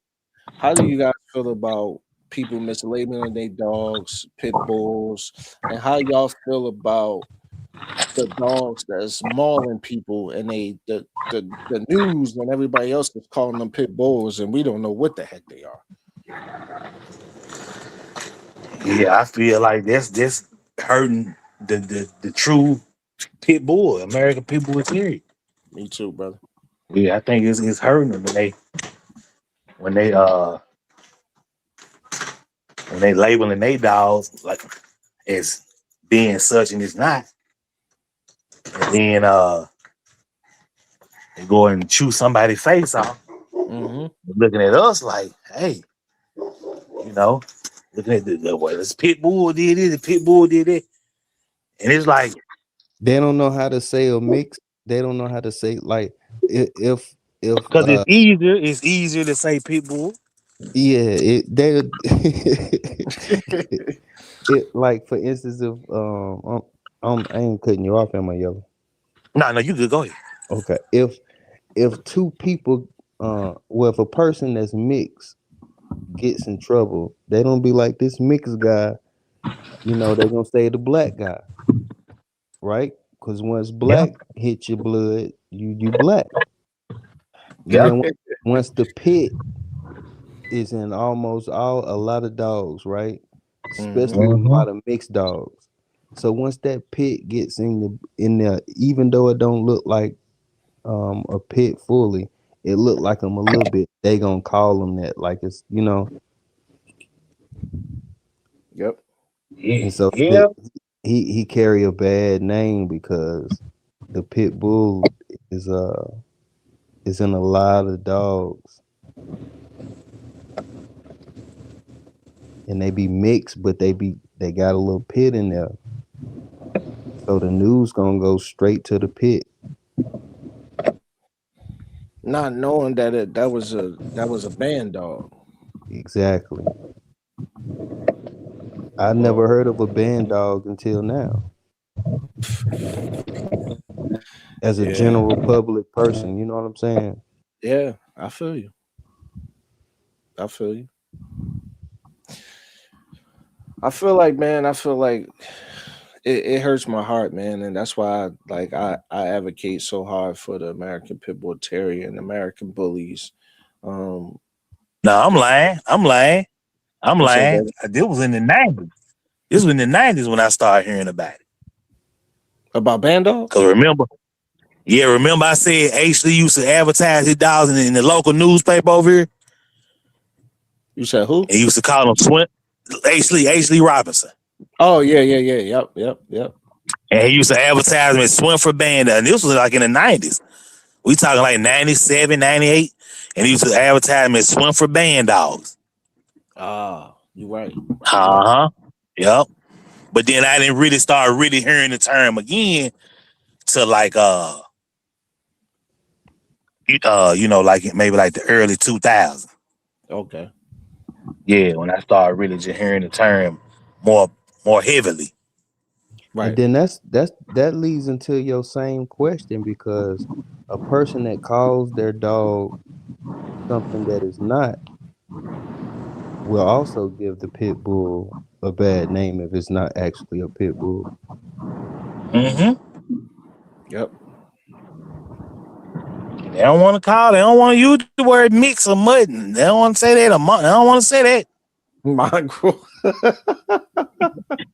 How do you guys feel about people mislabeling their dogs, pit bulls, and how y'all feel about the dogs that's mauling people and the news and everybody else is calling them pit bulls and we don't know what the heck they are. Yeah, I feel like that's hurting the true pit bull, American people with theory. Me too, brother. Yeah, I think it's hurting them when they uh when they labeling their dogs like as being such and it's not. And then they go and chew somebody's face off, Hmm. looking at us like, hey, you know, looking at well, this pit bull did it, the pit bull did it. And it's like, they don't know how to say a mix. They don't know how to say like if because it's easier to say pit bull. yeah it like for instance if I ain't cutting you off, am I, Yellow? No, no, you could go ahead. Okay, if two people well, if a person that's mixed gets in trouble, they don't be like this mixed guy, they gonna say the black guy, right? Because once Yeah. black hit your blood, you black. And Yeah. then once the pit is in almost a lot of dogs, right? Hmm. Especially a Hmm. lot of mixed dogs. So once that pit gets in there, even though it don't look like a pit fully, it look like them a little bit. They gonna call them that, like it's Yep. and so Yeah. he carry a bad name because the pit bull is is in a lot of dogs and they be mixed, but they got a little pit in there. So the news gonna go straight to the pit. Not knowing that that was a band dog. Exactly. I never Well, heard of a band dog until now. As a yeah, general public person, you know what I'm saying? yeah, I feel you. I feel you. I feel like, man, I feel like it hurts my heart, man, and that's why I advocate so hard for the American Pit Bull Terrier and American Bullies. Um, No, I'm lying. I'm lying. I'm you said lying. that This was in the 90s. This was in the 90s when I started hearing about it. about band Cause dogs? remember, yeah, remember I said Ashley used to advertise his dogs in the local newspaper over here, You said who? and he used to call him Swim Ashley Robinson, Oh yeah, yeah, yeah. Yep, yep, yep. and he used to advertise him as Swim for Banda, and this was like in the 90s. We talking like 97, 98, and he used to advertise him as Swim for Band dogs. Ah, you right. You Uh right. huh. Yep. But then I didn't really start really hearing the term again to like like maybe like the early 2000s. Okay. Yeah, when I started really just hearing the term more more heavily. And Right. then that leads into your same question because a person that calls their dog something that is not will also give the pit bull a bad name if it's not actually a pit bull. Mm-hmm. Yep. They don't want to call. They don't want to use the word mix or mutton. They don't want to say that. They don't want to say that. Mongrel.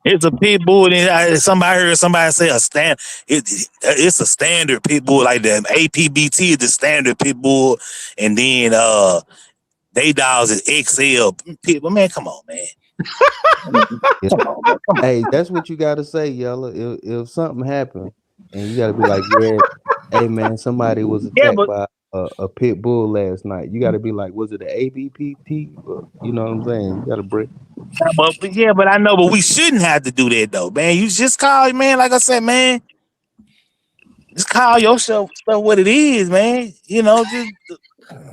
It's a pit bull. And somebody heard somebody say a it's a standard pit bull. Like the APBT is the standard pit bull, and then they dogs is XL pit bull. Man, come on, man. Yeah. Come on, man. Come on. Hey, that's what you gotta say, Yella. If something happened and you gotta be like, yeah, hey man, somebody was Yeah, attacked but by a pit bull last night. You gotta be like, was it an ABPT? You know what I'm saying? You gotta break. but I know, but we shouldn't have to do that though, man. You just call, man. Like I said, man, just call yourself stuff what it is, man. Just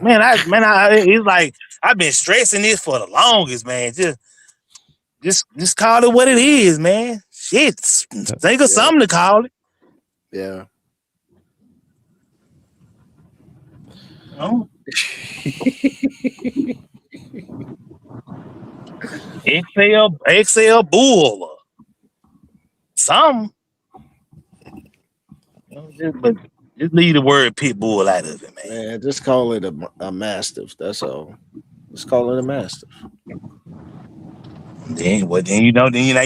it's like I've been stressing this for the longest, man. Just call it what it is, man. Shit, think of Yeah. something to call it. Yeah. You know? XL bull or something. Just leave the word pit bull out of it, man. Man, just call it a mastiff. That's all. Let's call it a mastiff. Then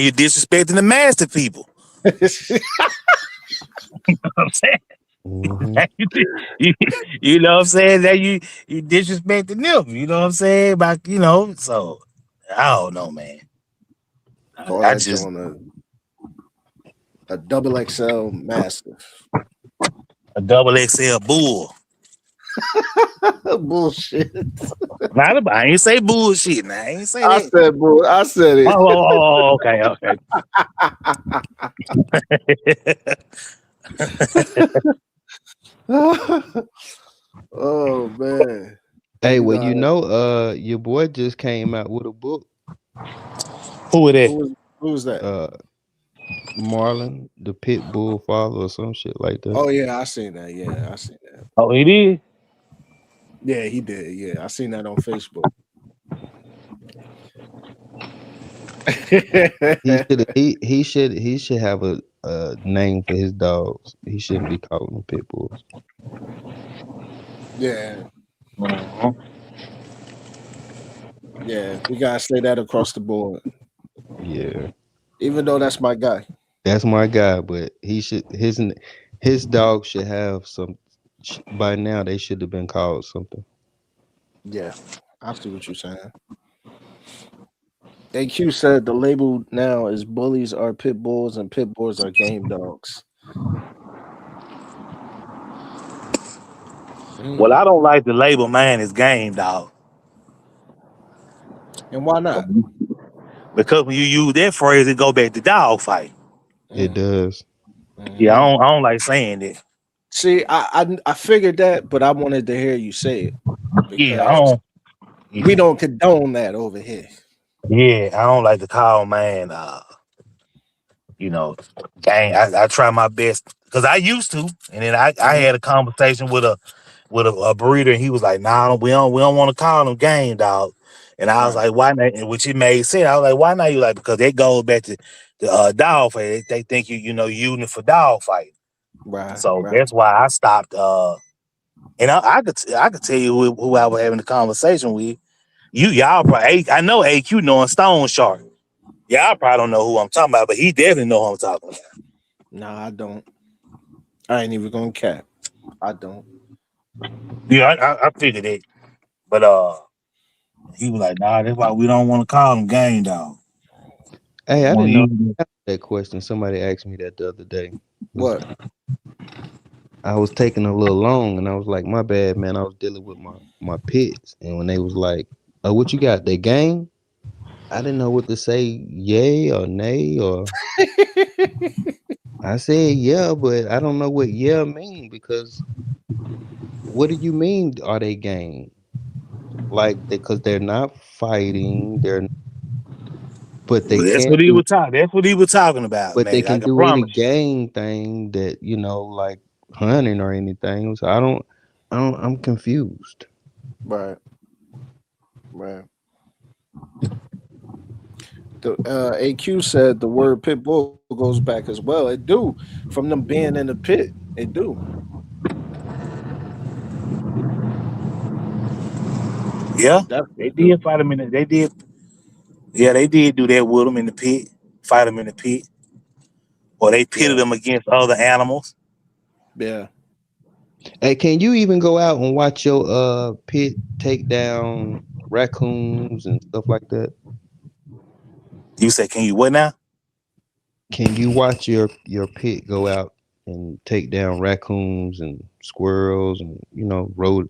you're disrespecting the master people. You know what I'm saying? Hmm. you, you know what I'm saying? That you disrespecting them. You know what I'm saying? So I don't know, man. Call I that just joint a double XL mastiff. a double XL bull. Bullshit. I ain't say bullshit. Now I ain't say I that. said bull. I said it. Okay, okay. Oh man. Hey, You well, know you know, your boy just came out with a book, Who it is? who was that? uh, Marlon, the pit bull father or some shit like that. Oh yeah, I seen that. Yeah, I seen that. Oh, it is. Yeah, he did. Yeah, I seen that on Facebook. He should have a name for his dogs. He shouldn't be calling them pit bulls. Yeah, Mhm. yeah, we gotta say that across the board. Yeah, Even though that's my guy. that's my guy. But his dog should have some. By now, they should have been called something. Yeah, I see what you're saying. AQ said the label now is bullies are pit bulls and pit bulls are game dogs. Well, Mm. I don't like the label man is game dog. And why not? Because when you use that phrase, it go back to dog fight. It Mm. does. Yeah, Hmm. I don't like saying that. See, I figured that, but I wanted to hear you say it Yeah, I because don't. We don't condone that over here. Yeah, I don't like to call man. You know, gang. I try my best because I used to, and then I Mhm. had a conversation with a breeder, and he was like, "Nah, we don't want to call them gang dog." And I was Right, like, "Why not?" And which it made sense. I was like, "Why not?" You like because it goes back to the dog fight. They think using it for dog fight. right, So right. that's why I stopped. And I could tell you who I was having the conversation with. Y'all probably I know AQ knowing Stone Shark. Y'all probably don't know who I'm talking about, but he definitely know who I'm talking about. Nah, I don't. I ain't even gonna cap. I don't. Yeah, I figured it. But he was like, nah, that's why we don't want to call him gang dog. Hey, I Want didn't to know use that question. Somebody asked me that the other day. Was What? I was taking a little long, and I was like, "My bad, man. I was dealing with my pits." And when they was like, "Oh, what you got? They gang?" I didn't know what to say, yay or nay, or I said yeah, but I don't know what yeah mean because what do you mean? Are they gang? Like, because they're not fighting, but they Well, that's can't what he do, was talking. That's what he was talking about, but they man. I can can do any promise you. gang thing that like hunting or anything. So I'm confused. Right, right. The AQ said the word pit bull goes back as well. It do from them being in the pit. It do. Yeah, they Definitely do. did fight him in the. They did. Yeah, they did do that with him in the pit. Fight him in the pit, or they pitted Yeah, him against other animals. yeah. Hey, can you even go out and watch your pit take down raccoons and stuff like that? You say, can you what now? Can you watch your pit go out and take down raccoons and squirrels and road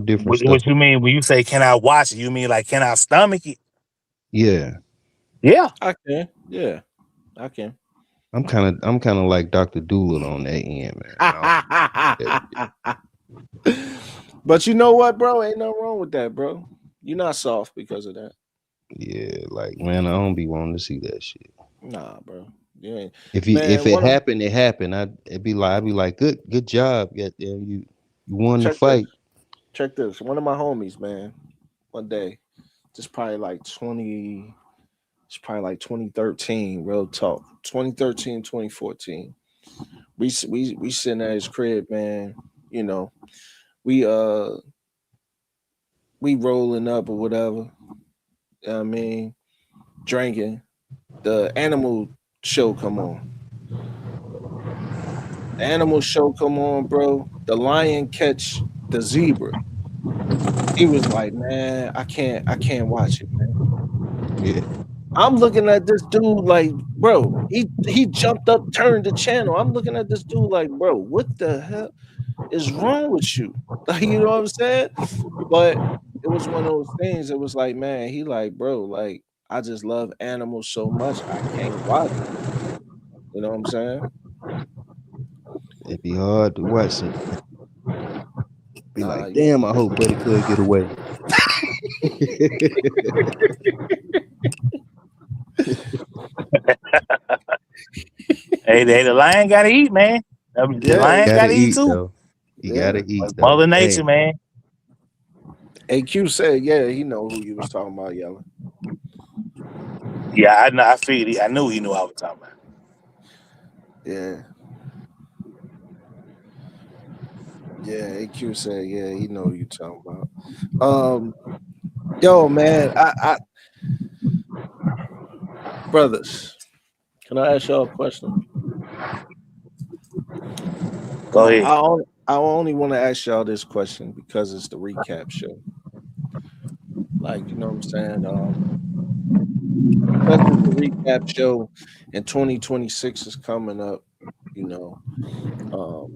different stuff? What you mean when you say can I watch it? You mean like can I stomach it? Yeah, Yeah. I can. Yeah, I can. I'm kind of like Dr. Doolittle on that end, man. I don't that shit. But you know what, bro? Ain't nothing wrong with that, bro. You're not soft because of that. Yeah, like man, I don't be wanting to see that shit. Nah, bro. You ain't. If Man, it one of happened, it happened. I'd be like, good job, goddamn, you won the check this. fight. Check this. One of my homies, man. One day, just probably like 20. It's probably like 2013. Real talk. 2013, 2014. We sitting at his crib, man. You know, we we rolling up or whatever. You know what I mean, drinking. The animal show come on. The animal show come on, bro. The lion catch the zebra. He was like, man, I can't watch it, man. Yeah, I'm looking at this dude like, bro, he jumped up, turned the channel. I'm looking at this dude like, bro, what the hell is wrong with you? Like, you know what I'm saying? But it was one of those things. It was like, man, he like, bro, like, I just love animals so much, I can't watch them. You know what I'm saying? it'd be hard to watch it. Be Nah, like, damn, I hope Buddy could get away. Hey, the lion gotta eat, man. The yeah, lion Gotta gotta eat eat too. though. You yeah. gotta eat Like though. Mother Nature, Hey, man. AQ said, yeah, he know who you was talking about, yelling. Yeah, I know. I figured. I knew he knew I was talking about. Yeah, yeah. AQ said, yeah, he know who you talking about. Um, yo, man, I brothers, can I ask y'all a question? Go ahead. I only want to ask y'all this question because it's the recap show. Like, you know what I'm saying? Because it's the recap show and 2026 is coming up, you know. Um,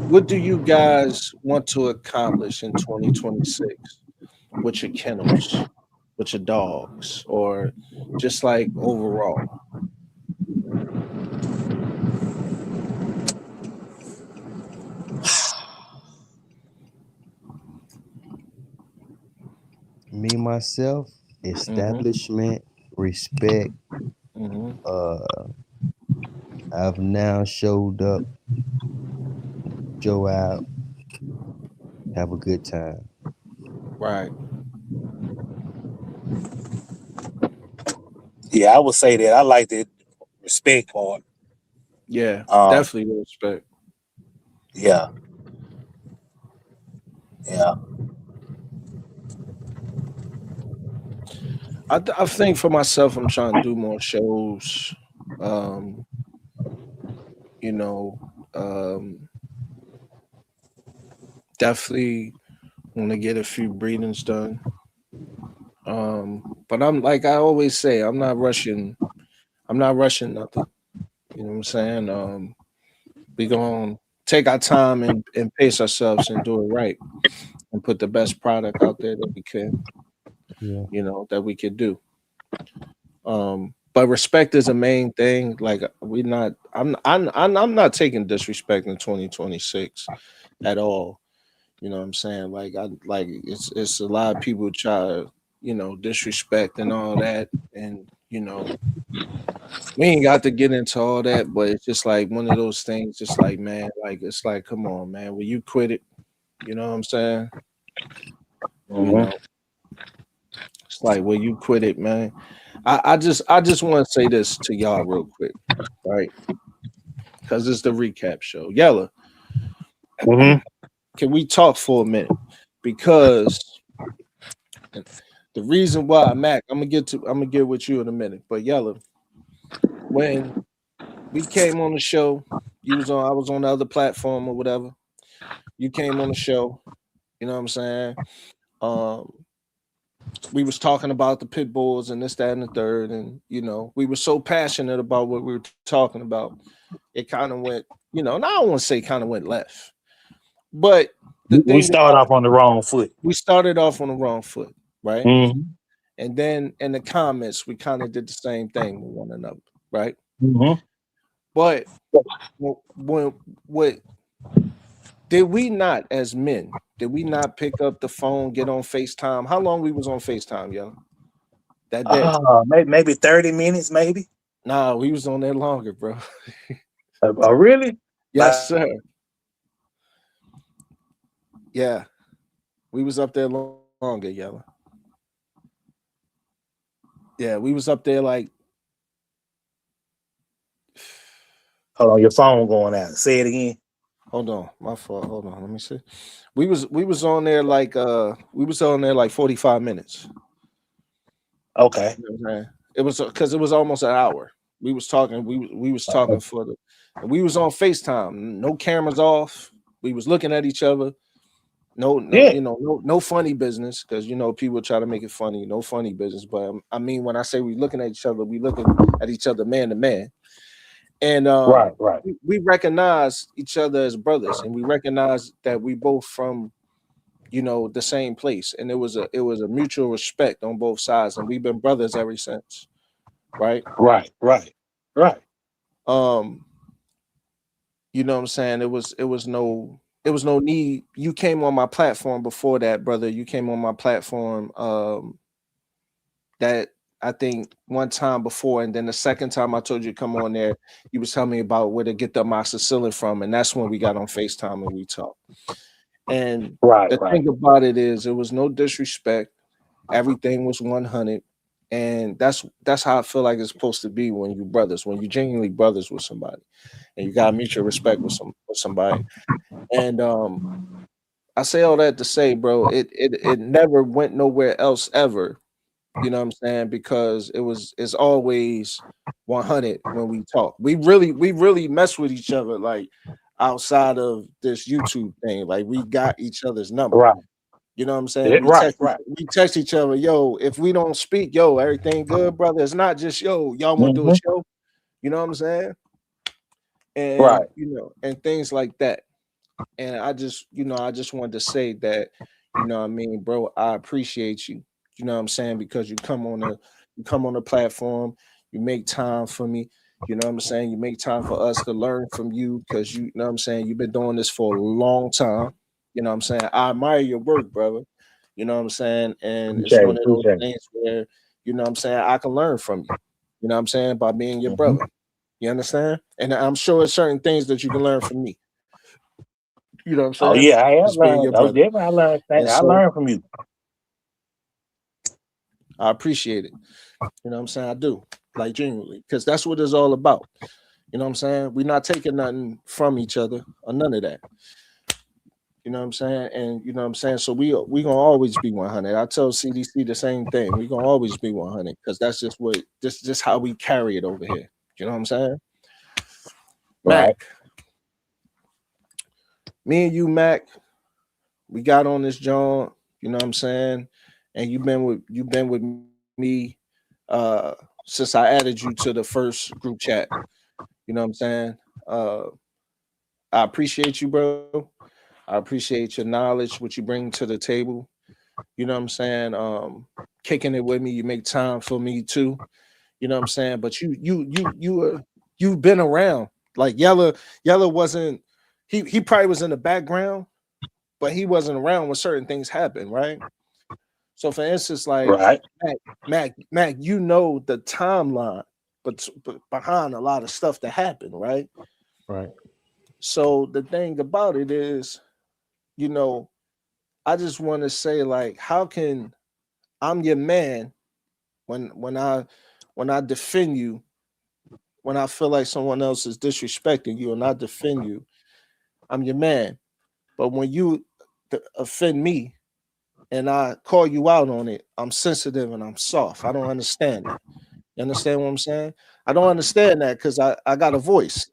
what do you guys want to accomplish in 2026 with your kennels, with your dogs, or just like overall? Me myself, Mm-hmm. establishment, respect. Mm-hmm. Uh, I've now showed up, Joe out, have a good time. Right. Yeah, I would say that. I like the respect part. Yeah. Um, Definitely respect. yeah, yeah. I think for myself, I'm trying to do more shows. Um, you know, um, definitely want to get a few breedings done. But I'm like I always say, I'm not rushing. I'm not rushing nothing. You know what I'm saying? We gonna take our time and pace ourselves and do it right and put the best product out there that we can. Yeah. That we could do. But respect is a main thing. Like we not. I'm not taking disrespect in 2026 at all. You know what I'm saying? Like it's a lot of people try to, disrespect and all that. And, we ain't got to get into all that, but it's just like one of those things, just like man, like it's like, come on, man, will you quit it? You know what I'm saying? You Hmm. know, it's like, will you quit it, man? I just want to say this to y'all real quick, right? Because it's the recap show. Yella, Hmm. can we talk for a minute? Because the reason why, Mac, I'm gonna get with you in a minute. But Yella, when we came on the show, I was on the other platform or whatever. You came on the show, you know what I'm saying? Um, we was talking about the pit bulls and this, that, and the third, and we were so passionate about what we were talking about. It kind of went, and I don't want to say kind of went left, but the We thing started about off on the wrong foot. we started off on the wrong foot, right? Hmm. And then in the comments, we kind of did the same thing with one another, right? Hmm. But what did we not, as men, did we not pick up the phone, get on FaceTime? How long we was on FaceTime, yo? That day? Maybe 30 minutes, maybe. Nah, we was on there longer, bro. Really? Yes, Like, sir. Yeah, we was up there longer, yellow. Yeah, we was up there like, hold on, your phone going out. Say it again. hold on, my fault. Hold on, let me see. We was on there like 45 minutes. Okay. You know what I'm saying? It was because it was almost an hour. We was talking. We was talking for the, and we was on Facetime. No cameras off. We was looking at each other. No, no, Yeah. no funny business because people try to make it funny. No funny business, but I mean when I say we looking at each other, we looking at each other man to man, and Right. Right. we recognize each other as brothers, and we recognize that we both from the same place, and it was a mutual respect on both sides, and we've been brothers ever since, right? Right. Right. Right. Um, you know what I'm saying? It was no need. You came on my platform before that, brother. You came on my platform that I think one time before, and then the second time I told you to come on there, you was telling me about where to get the amoxicillin from, and that's when we got on FaceTime and we talked. And Right. the Right. thing about it is, it was no disrespect. Everything was 100, and that's how I feel like it's supposed to be when you brothers, when you genuinely brothers with somebody, and you got mutual respect with somebody. And I say all that to say, bro, it never went nowhere else ever. You know what I'm saying? Because it's always 100 when we talk. We really mess with each other like outside of this YouTube thing. Like we got each other's number. Right. You know what I'm saying? Yeah, right. Right. We text each other, yo, if we don't speak, yo, everything good, brother. It's not just yo, y'all want to do a Hmm. show. You know what I'm saying? And Right. and things like that. And I just wanted to say that, what I mean, bro, I appreciate you. You know what I'm saying? Because you come on the platform, you make time for me. You know what I'm saying? You make time for us to learn from you because you know what I'm saying, you've been doing this for a long time. You know what I'm saying? I admire your work, brother. You know what I'm saying? And it's Appreciate it. one of those Appreciate it. things where, you know what I'm saying, I can learn from you. You know what I'm saying? By being your Hmm. brother. You understand? And I'm sure there's certain things that you can learn from me. You know what I'm Oh saying? yeah, I have Just being learned. your Oh, brother. definitely, And I so learned from you. I appreciate it. You know what I'm saying? I do. Like genuinely. Because that's what it's all about. You know what I'm saying? We're not taking nothing from each other or none of that. You know what I'm saying? And you know what I'm saying? So we gonna always be 100. I tell CDC the same thing. We gonna always be 100 because that's just what just how we carry it over here. You know what I'm saying? Right. Mac, me and you, Mac, we got on this joint, you know what I'm saying? And you've been with me since I added you to the first group chat. You know what I'm saying? Uh I appreciate you, bro. I appreciate your knowledge, what you bring to the table. You know what I'm saying? Kicking it with me, you make time for me too. You know what I'm saying? But you've been around. Like Yella wasn't he probably was in the background, but he wasn't around when certain things happened, right? So for instance, like Right. Mac, you know the timeline, but behind a lot of stuff that happened, right? Right. So the thing about it is, you know, I just want to say, like, how can I'm your man when I defend you, when I feel like someone else is disrespecting you and I defend you, I'm your man. But when you offend me and I call you out on it, I'm sensitive and I'm soft. I don't understand that. You understand what I'm saying? I don't understand that because I got a voice.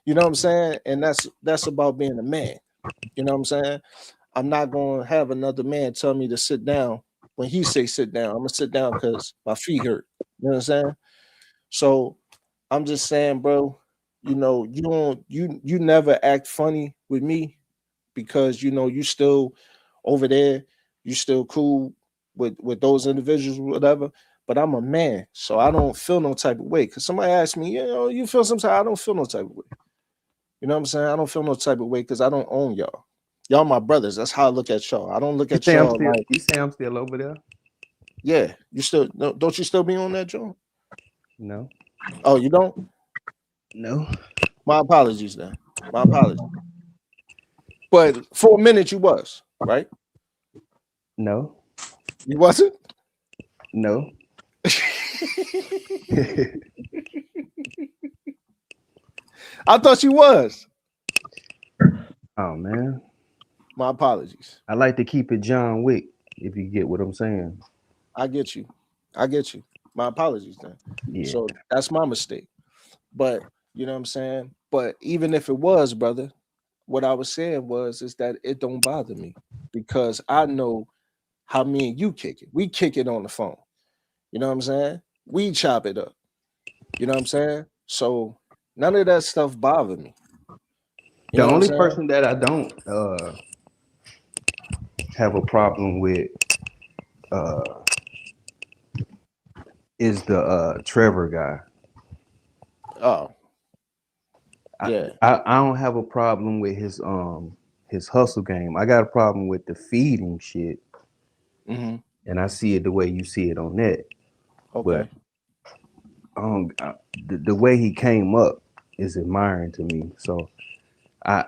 You know what I'm saying? And that's about being a man. You know what I'm saying? I'm not gonna have another man tell me to sit down when he say sit down. I'm gonna sit down because my feet hurt. You know what I'm saying? So I'm just saying, bro, you know, you never act funny with me because you know you still over there, you still cool with those individuals, whatever. But I'm a man, so I don't feel no type of way. Cause somebody asked me, you know, you feel some type, I don't feel no type of way. You know what I'm saying? I don't feel no type of way because I don't own y'all. Y'all my brothers. That's how I look at y'all. I don't look at y'all like, You say I'm still over there? yeah, you still no, don't you still be on that joint? No. Oh, you don't? No. My apologies then. My apologies. But for a minute you was, right? No. You wasn't? No. I thought you was. Oh man. My apologies. I like to keep it John Wick, if you get what I'm saying. I get you. I get you. My apologies then. Yeah. So that's my mistake. But you know what I'm saying? But even if it was, brother, what I was saying was is that it don't bother me because I know how me and you kick it. We kick it on the phone. You know what I'm saying? We chop it up. You know what I'm saying? So none of that stuff bother me. You The know what I'm only saying? person that I don't have a problem with uh is the Trevor guy. Oh, I, yeah. I don't have a problem with his hustle game. I got a problem with the feeding shit, Hmm. and I see it the way you see it on that. But Okay. the way he came up is admiring to me. So I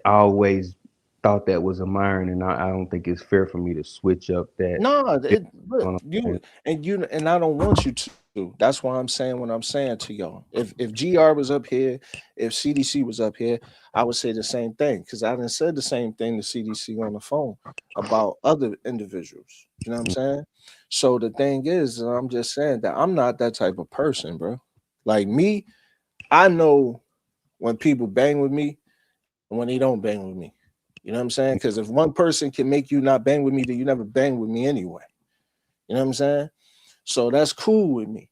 always thought that was admiring, and I don't think it's fair for me to switch up that. No, You it look know what I'm saying? you and I don't want you to. That's why I'm saying what I'm saying to y'all. If GR was up here, if CDC was up here, I would say the same thing because I didn't said the same thing to CDC on the phone about other individuals. You know what I'm saying? So the thing is, I'm just saying that I'm not that type of person, bro. Like me, I know when people bang with me and when they don't bang with me. You know what I'm saying? Because if one person can make you not bang with me, then you never bang with me anyway. You know what I'm saying? So that's cool with me.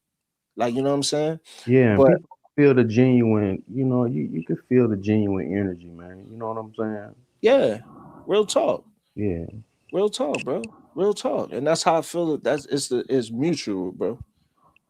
Like, you know what I'm saying? Yeah, and But people feel the genuine. You can feel the genuine energy, man. You know what I'm saying? yeah, real talk. Yeah. Real talk, bro. Real talk. And that's how I feel it. It's mutual, bro.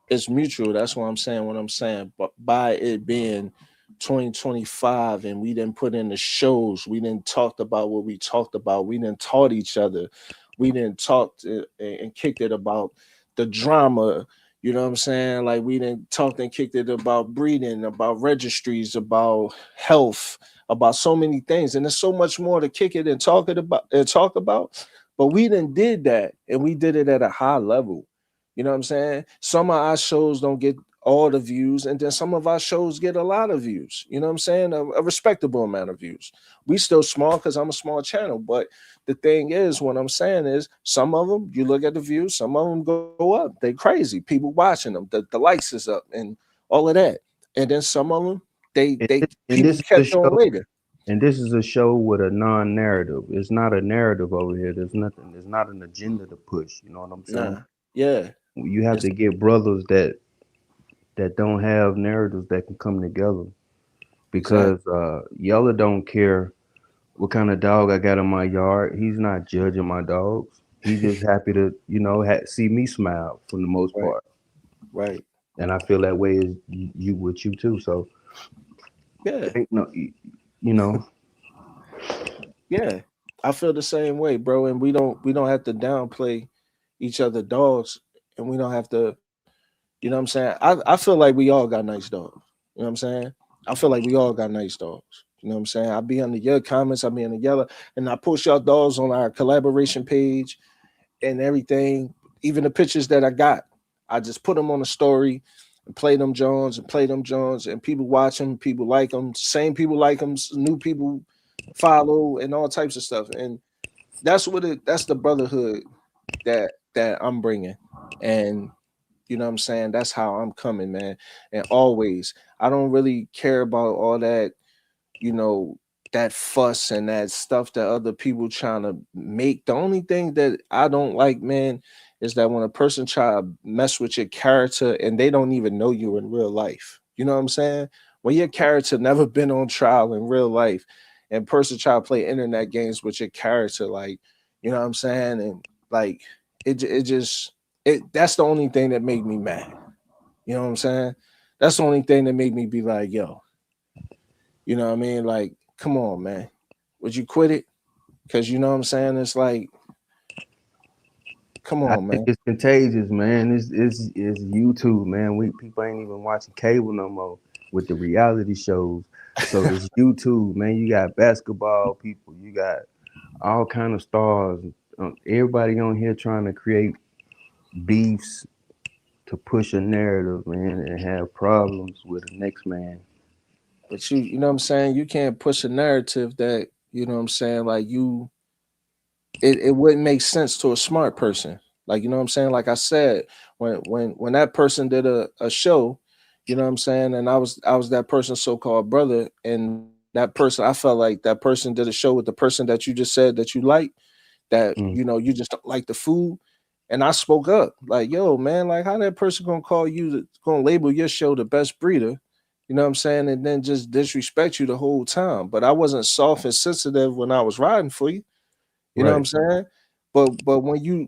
It's mutual. That's what I'm saying. What I'm saying. But by it being 2025 and we didn't put in the shows, we didn't talked about what we talked about. We didn't taught each other we didn't talk and kicked it about the drama. You know what I'm saying? Like we didn't talk and kicked it about breeding, about registries, about health, about so many things, and there's so much more to kick it and talk about. But we didn't did that, and we did it at a high level. You know what I'm saying? Some of our shows don't get all the views, and then some of our shows get a lot of views. You know what I'm saying? A respectable amount of views. We still small because I'm a small channel, but the thing is, what I'm saying is, some of them, you look at the views, some of them go up. They crazy. People watching them. The likes is up and all of that. And then some of them, And they this, and people this is a catch on show. later. And this is a show with a non-narrative. It's not a narrative over here. There's nothing. There's not an agenda to push. You know what I'm saying? Nah, yeah, You have it's to get brothers that don't have narratives that can come together exact. because Yella don't care what kind of dog I got in my yard. He's not judging my dogs. He's just happy to see me smile for the most Right, part. right. And I feel that way is you with you too. So Yeah, ain't no you know yeah. I feel the same way, bro. And we don't have to downplay each other dogs, and we don't have to. You know what I'm saying? I feel like we all got nice dogs. You know what I'm saying? I feel like we all got nice dogs. You know what I'm saying? I be under your comments, I be under yellow, and I post y'all dogs on our collaboration page and everything. Even the pictures that I got, I just put them on a story and play them Jones and play them Jones, and people watch them, people like them, same people like them, new people follow, and all types of stuff. And that's the brotherhood that I'm bringing. And you know what I'm saying? That's how I'm coming, man. And always, I don't really care about all that, you know, that fuss and that stuff that other people trying to make. The only thing that I don't like, man, is that when a person try to mess with your character and they don't even know you in real life. You know what I'm saying? When your character never been on trial in real life, and person try to play internet games with your character, like, you know what I'm saying? And like it just that's the only thing that made me mad. You know what I'm saying? That's the only thing that made me be like, yo, you know what I mean? Like, come on, man. Would you quit it? Because you know what I'm saying? It's like, come I on, think man. it's contagious, man. It's YouTube, man. We people ain't even watching cable no more with the reality shows. So it's YouTube, man. You got basketball people, you got all kind of stars. Everybody on here trying to create beefs to push a narrative, man, and have problems with the next man. But you know what I'm saying? You can't push a narrative that, you know what I'm saying, like it wouldn't make sense to a smart person. Like, you know what I'm saying? Like I said, when that person did a show, you know what I'm saying, and I was that person's so-called brother, and that person, I felt like that person did a show with the person that you just said that you like, that Mm, you just don't like the food. And I spoke up, like, yo, man, like how that person gonna call you gonna label your show the best breeder, you know what I'm saying, and then just disrespect you the whole time. But I wasn't soft and sensitive when I was riding for you. You know what I'm right. saying? But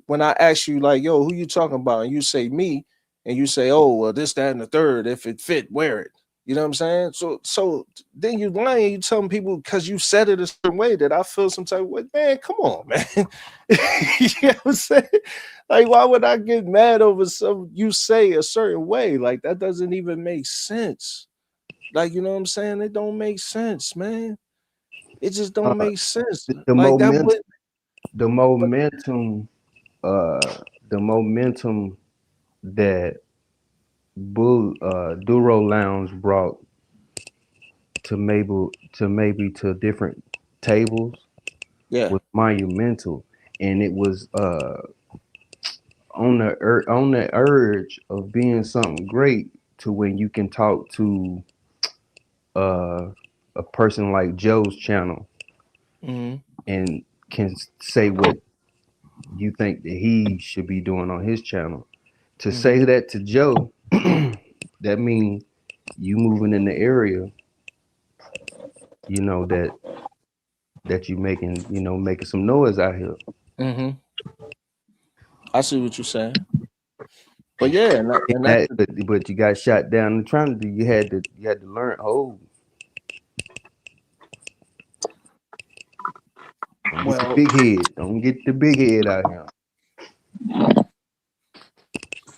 when I ask you like, yo, who you talking about? And you say me, and you say, oh, well, this, that, and the third, if it fit, wear it. You know what I'm saying? So then you lying, you telling people because you said it a certain way that I feel some type of way. Man, come on, man. You know what I'm saying? Like, why would I get mad over some you say a certain way? Like that doesn't even make sense. Like, you know what I'm saying? It don't make sense, man. It just don't Uh, make sense. the Like that momentum, would the momentum, the momentum that Duro Lounge brought to different tables yeah. was monumental, and it was on the urge of being something great to when you can talk to uh, a person like Joe's channel Mhm. and can say what you think that he should be doing on his channel. To Mhm. say that to Joe, that means you moving in the area, you know that you making some noise out here. Mhm. I see what you're saying. But yeah, and that's But you got shot down and trying to do. You had to learn. Oh, Get the Well, big head. Don't get the big head out here.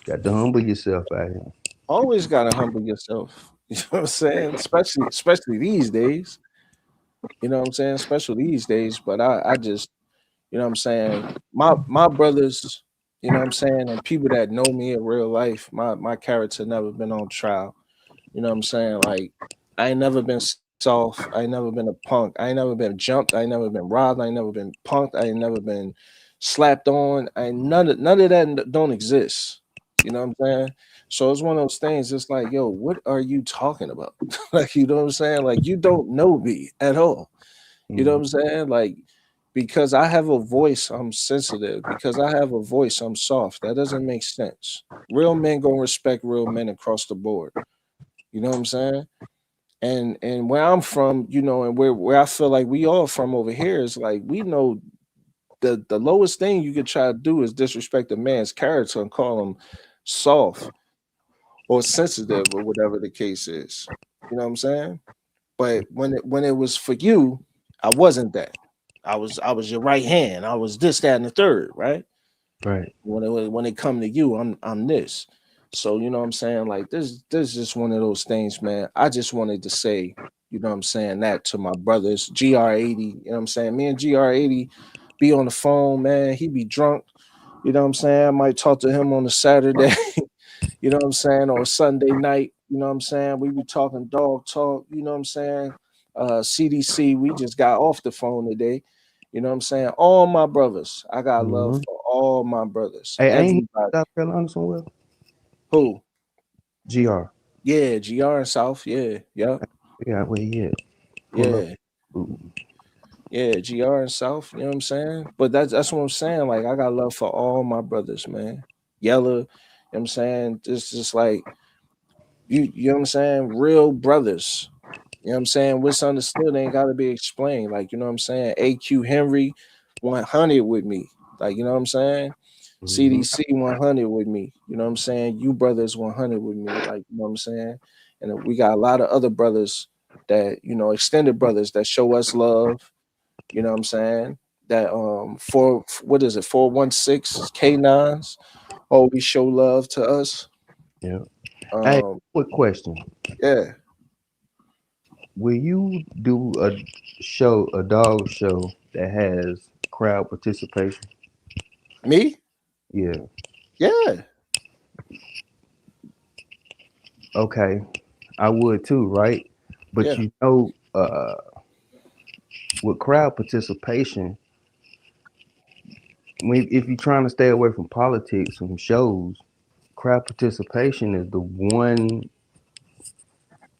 Got to humble yourself out here. always gotta humble yourself. You know what I'm saying? Especially these days. You know what I'm saying? Especially these days. But I just, you know what I'm saying? My brothers, you know what I'm saying, and people that know me in real life, my character never been on trial. You know what I'm saying? Like I ain't never been soft. I ain't never been a punk. I ain't never been jumped. I ain't never been robbed. I ain't never been punked. I ain't never been slapped on. I ain't none of that don't exist. You know what I'm saying? So it's one of those things. It's like, yo, what are you talking about? Like, you know what I'm saying? Like, you don't know me at all. You know what Mhm. I'm saying? Like, because I have a voice, I'm sensitive. Because I have a voice, I'm soft. That doesn't make sense. Real men gonna respect real men across the board. You know what I'm saying? And where I'm from, you know, and where I feel like we all from over here is like we know the lowest thing you could try to do is disrespect a man's character and call him soft or sensitive or whatever the case is. You know what I'm saying? But when it was for you, I wasn't that. I was your right hand. I was this, that, and the third, right? Right. When it come to you, I'm this. So you know what I'm saying? Like this is just one of those things, man. I just wanted to say, you know what I'm saying, that to my brothers, GR80, you know what I'm saying? Me and GR80 be on the phone, man. He be drunk. You know what I'm saying? I might talk to him on a Saturday. You know what I'm saying, or Sunday night, you know what I'm saying? We be talking dog talk, you know what I'm saying? CDC, we just got off the phone today. You know what I'm saying? All my brothers. I got love Hmm. for all my brothers. Hey, ain't he Everybody. South Carolina somewhere? Who? GR. Yeah, GR and South. Yeah, yep. Yeah, where he at? Pull up. Yeah. Ooh. Yeah, GR and South, you know what I'm saying? But that's what I'm saying. Like I got love for all my brothers, man. Yella, you know what I'm saying? This just like you know what I'm saying? Real brothers. You know what I'm saying? What's understood ain't got to be explained. Like, you know what I'm saying? AQ Henry 100 with me. Like, you know what I'm saying? Mhm. CDC 100 with me. You know what I'm saying? You brothers 100 with me. Like, you know what I'm saying? And we got a lot of other brothers that, you know, extended brothers that show us love. You know what I'm saying? That for what is it? 416 K9s always show love to us. Yeah. Hey, Um, quick question. yeah. Will you do a dog show that has crowd participation? Me? Yeah. Yeah. Okay. I would too, right? But Yeah. with crowd participation, if you're trying to stay away from politics and shows, crowd participation is the one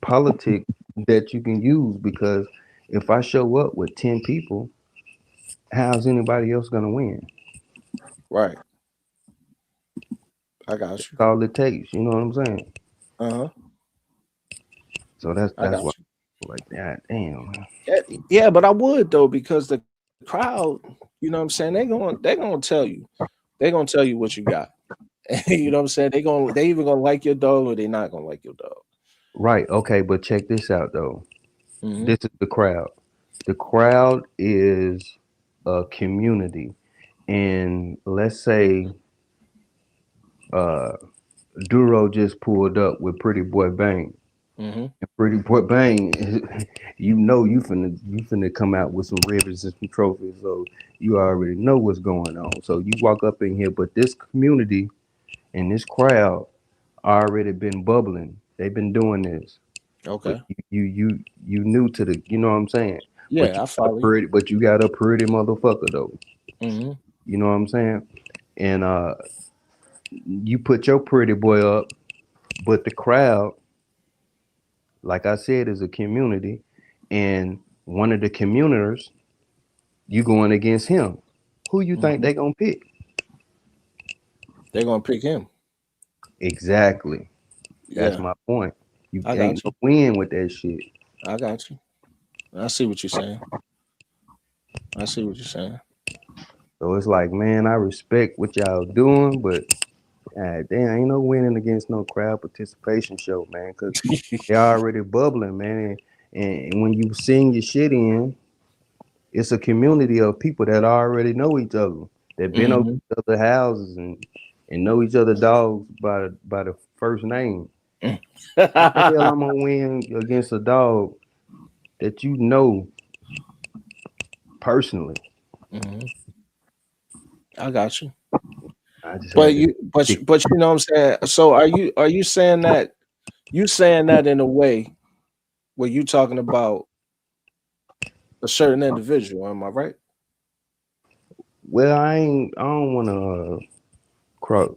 politic that you can use because if I show up with 10 people, how's anybody else gonna win? Right. I got you. That's all it takes. You know what I'm saying? Uh-huh. So that's I that's got why you. like that. Damn. Yeah, yeah, but I would though because the crowd, you know what I'm saying, they're gonna tell you what you got. You know what I'm saying? They even gonna like your dog or they not gonna like your dog. Right. Okay. But check this out though. Hmm. This is the crowd. The crowd is a community, and let's say uh, Duro just pulled up with Pretty Boy Bang. Hmm. And Pretty Boy Bang, you finna come out with some ribbons and some trophies, so you already know what's going on. So you walk up in here, but this community and this crowd already been bubbling. They've been doing this, but Okay. you new to the, you know what I'm saying? But Yeah, you I got a follow you. pretty, but you got a pretty motherfucker though. Hmm. You know what I'm saying? And you put your pretty boy up, but the crowd, like I said, is a community, and one of the communers, you going against him. Who you think Hmm. they gonna pick? They're gonna pick him. Exactly. That's Yeah, my point. You I ain't got no you. win with that shit. I got you. I see what you're saying. I see what you're saying. So it's like, man, I respect what y'all doing, but damn, ain't no winning against no crowd participation show, man, because they already bubbling, man. And when you sing your shit in, it's a community of people that already know each other, that been over Mm-hmm. each other houses and know each other dogs by the first name. How the hell I'm gonna win against a dog that you know personally? Hmm. I got you. I just But had to you, stick. but you know what I'm saying. So are you saying that in a way where you talking about a certain individual? Am I right? Well, I don't want to cross.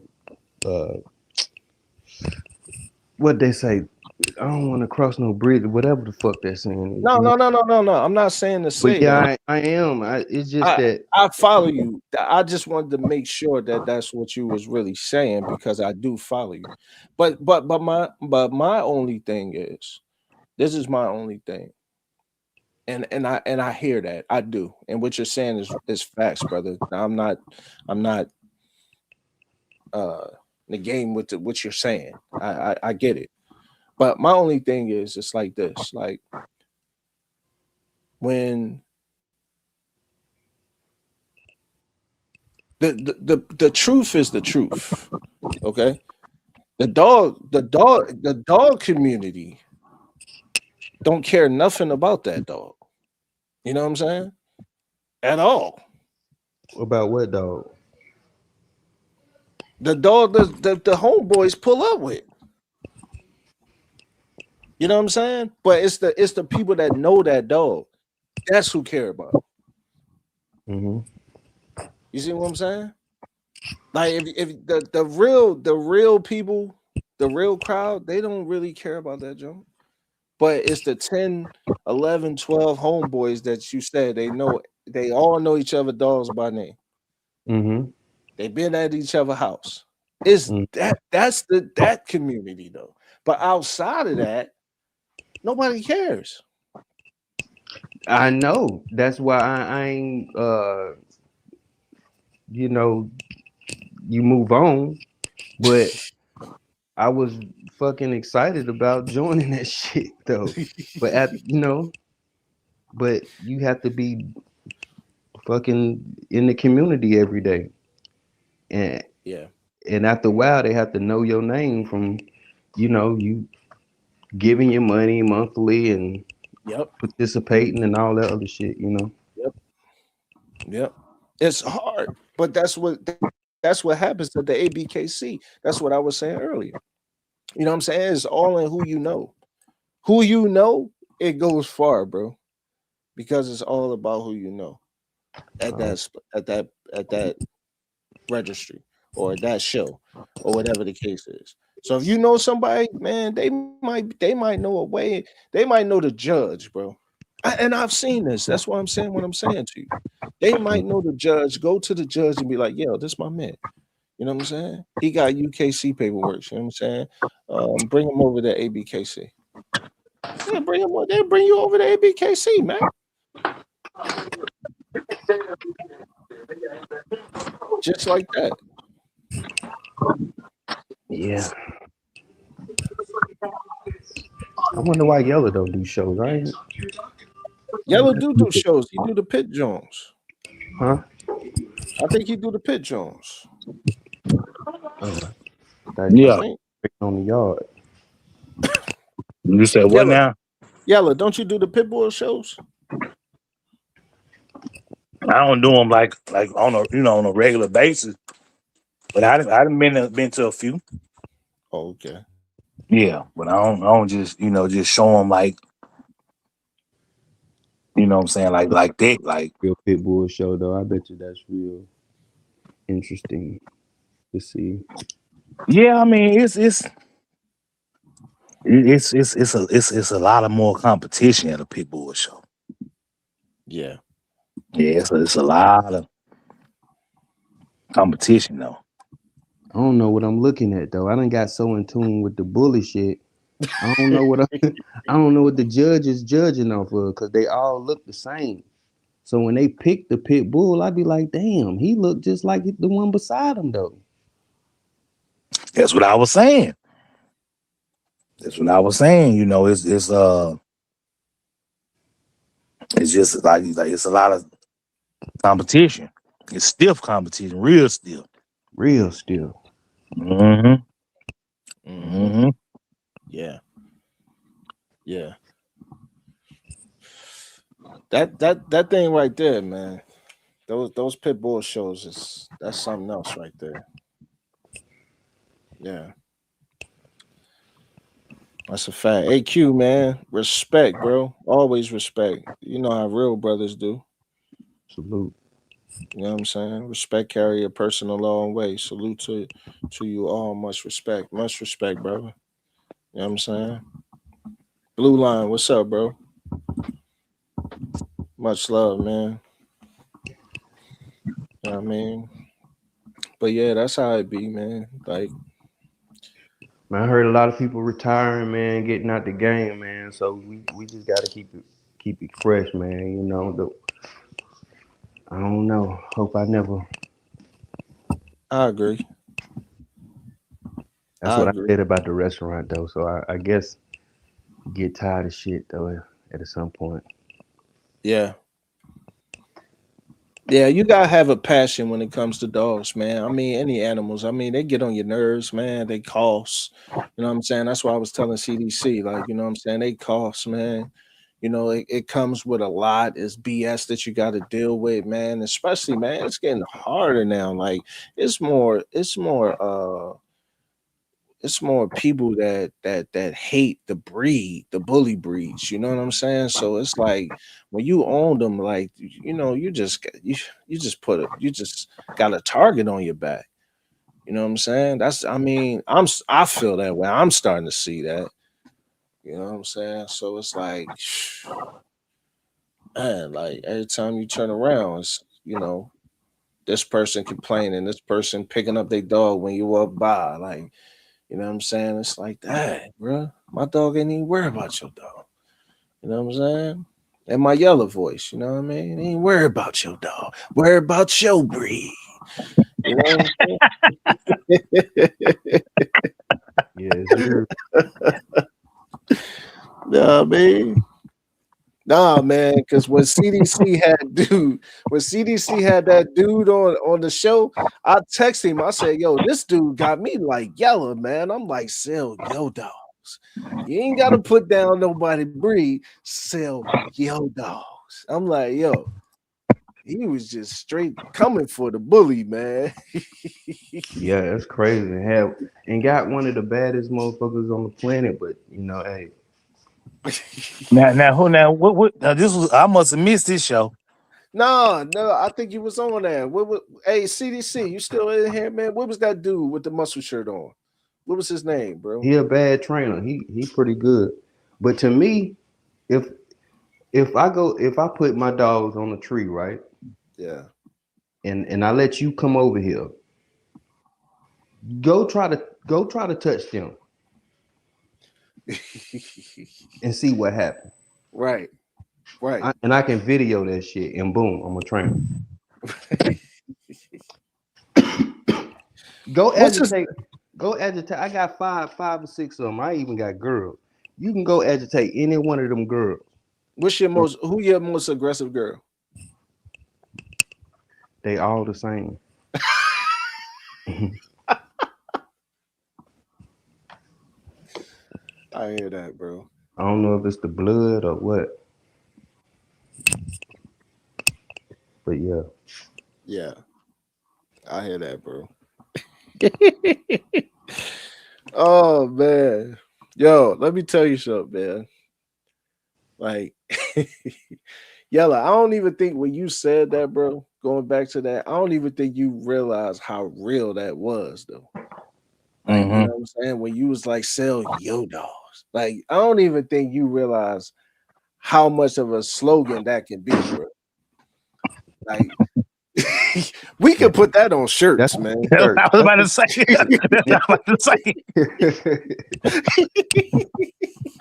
Uh, what they say? I don't want to cross no bridge. Whatever the fuck they're saying, No, you know. no, no, no, no, no. I'm not saying to But say yeah, that. I am. It's just I that. I follow you. I just wanted to make sure that that's what you was really saying because I do follow you. But my only thing is this is my only thing. And I hear that. I do. And what you're saying is facts, brother. I'm not uh negating what you're saying. I get it. But my only thing is it's like this. Like when the truth is the truth. Okay. The dog community don't care nothing about that dog. You know what I'm saying? At all. About what dog? The dog the homeboys pull up with. You know what I'm saying? But it's the people that know that dog. That's who care about. Hmm. You see what I'm saying? Like if the real people, the real crowd, they don't really care about that junk. But it's the 10, 11, 12 homeboys that you said they all know each other dogs by name. Hmm. They've been at each other house. Is that community though. But outside of that, nobody cares. I know. That's why I ain't. You know, you move on, but I was fucking excited about joining that shit though. But but you have to be fucking in the community every day, and Yeah. and after a while they have to know your name from you giving your money monthly and Yep. participating and all that other shit. You know. Yep. Yep. It's hard, but that's what happens at the ABKC. That's what I was saying earlier. You know what I'm saying? It's all in who you know. Who you know, it goes far, bro. Because it's all about who you know at Uh, that registry or at that show or whatever the case is. So if you know somebody, man, they might know a way. They might know the judge, bro. And I've seen this. That's why I'm saying what I'm saying to you. They might know the judge. Go to the judge and be like, "Yo, this my man." You know what I'm saying? He got UKC paperwork. You know what I'm saying? Bring him over to ABKC. Yeah, bring him. They'll bring you over to ABKC, man. Just like that. yeah. I wonder why Yellow don't do shows. Right? Yellow do shows. He do the Pit Jones. Huh? I think he do the Pit Jones. Thought I you Yeah. think on the yard. You said what Yellow. now? Yellow, don't you do the Pitbull shows? I don't do them like on a regular basis, but I done been to a few. Oh, okay. Yeah, but I don't just just show them like what I'm saying like that like Real Pitbull show though. I bet you that's real interesting to see. yeah. I mean it's a lot of more competition at a pit bull show. Yeah. Yeah, it's a lot of competition though. I don't know what I'm looking at though. I done got so in tune with the bully shit. I don't know what I don't know what the judge is judging off of because they all look the same. So when they pick the pit bull, I'd be like, damn, he looked just like the one beside him though. That's what I was saying. That's what I was saying. It's just like it's a lot of competition. It's stiff competition, real stiff. Real still. Mm-hmm. Mm-hmm. Mm-hmm. Yeah, yeah. That thing right there, man. Those pit bull shows is that's something else right there. Yeah, that's a fact. AQ, man, respect, bro. Always respect. You know how real brothers do. Salute. You know what I'm saying? Respect carry a person a long way. Salute to you all. Much respect, brother. You know what I'm saying? Blue line, what's up, bro? Much love, man. You know what I mean? But yeah, that's how it be, man. Like, Man, I heard a lot of people retiring, man, getting out the game, man. So we just gotta keep it fresh, man. You know, I don't know. Hope I never. I agree. That's I what I agree. said about the restaurant though. So I guess you get tired of shit though at some point. Yeah. Yeah, you gotta have a passion when it comes to dogs, man. I mean, any animals. I mean, they get on your nerves, man. They cost. You know what I'm saying? That's why I was telling CDC, like, you know what I'm saying? They cost, man. You know, it comes with a lot. It's BS that you got to deal with, man. Especially, man, it's getting harder now. Like, it's more people that hate the breed, the bully breeds. You know what I'm saying? So it's like when you own them, like you just got a target on your back. You know what I'm saying? I mean, I feel that way. I'm starting to see that. You know what I'm saying? So it's like, man, like every time you turn around, it's this person complaining, this person picking up their dog when you walk by, like. You know what I'm saying? It's like that, bro. My dog ain't even worry about your dog. You know what I'm saying? And my yellow voice, you know what I mean? Ain't worry about your dog. Worry about your breed. You know what I'm saying? Yes, sir. Know what I mean? Nah, man, because when CDC had that dude on the show, I texted him. I said, "Yo, this dude got me like yellow, man." I'm like, "Sell yo dogs. You ain't got to put down nobody breed. Sell yo dogs." I'm like, "Yo." He was just straight coming for the bully, man. Yeah, that's crazy. And got one of the baddest motherfuckers on the planet, but hey, Now, what? Now, this was I must have missed this show. No, no, I think you was on there. Hey, CDC, you still in here, man? What was that dude with the muscle shirt on? What was his name, bro? he a bad trainer. He pretty good. But to me, if if I put my dogs on a tree, right, Yeah. and I let you come over here, go try to touch them and see what happens. Right, right. And I can video that shit, and boom, I'm a trainer. Go What's his agitate. Go agitate. I got five or six of them. I even got girls. You can go agitate any one of them girls. who your most aggressive girl? They all the same. I hear that, bro. I don't know if it's the blood or what, but yeah. Yeah, I hear that, bro. Oh man. Yo, let me tell you something, man. Like Yella, I don't even think when you said that, bro, going back to that, I don't even think you realized how real that was, though. Like, you know Mm-hmm. what I'm saying? When you was like, sell yo dogs. Like, I don't even think you realize how much of a slogan that can be, bro. Like, we could put that on That's shirts, man. That's what church. I was That's about to say. That's what I was about to say.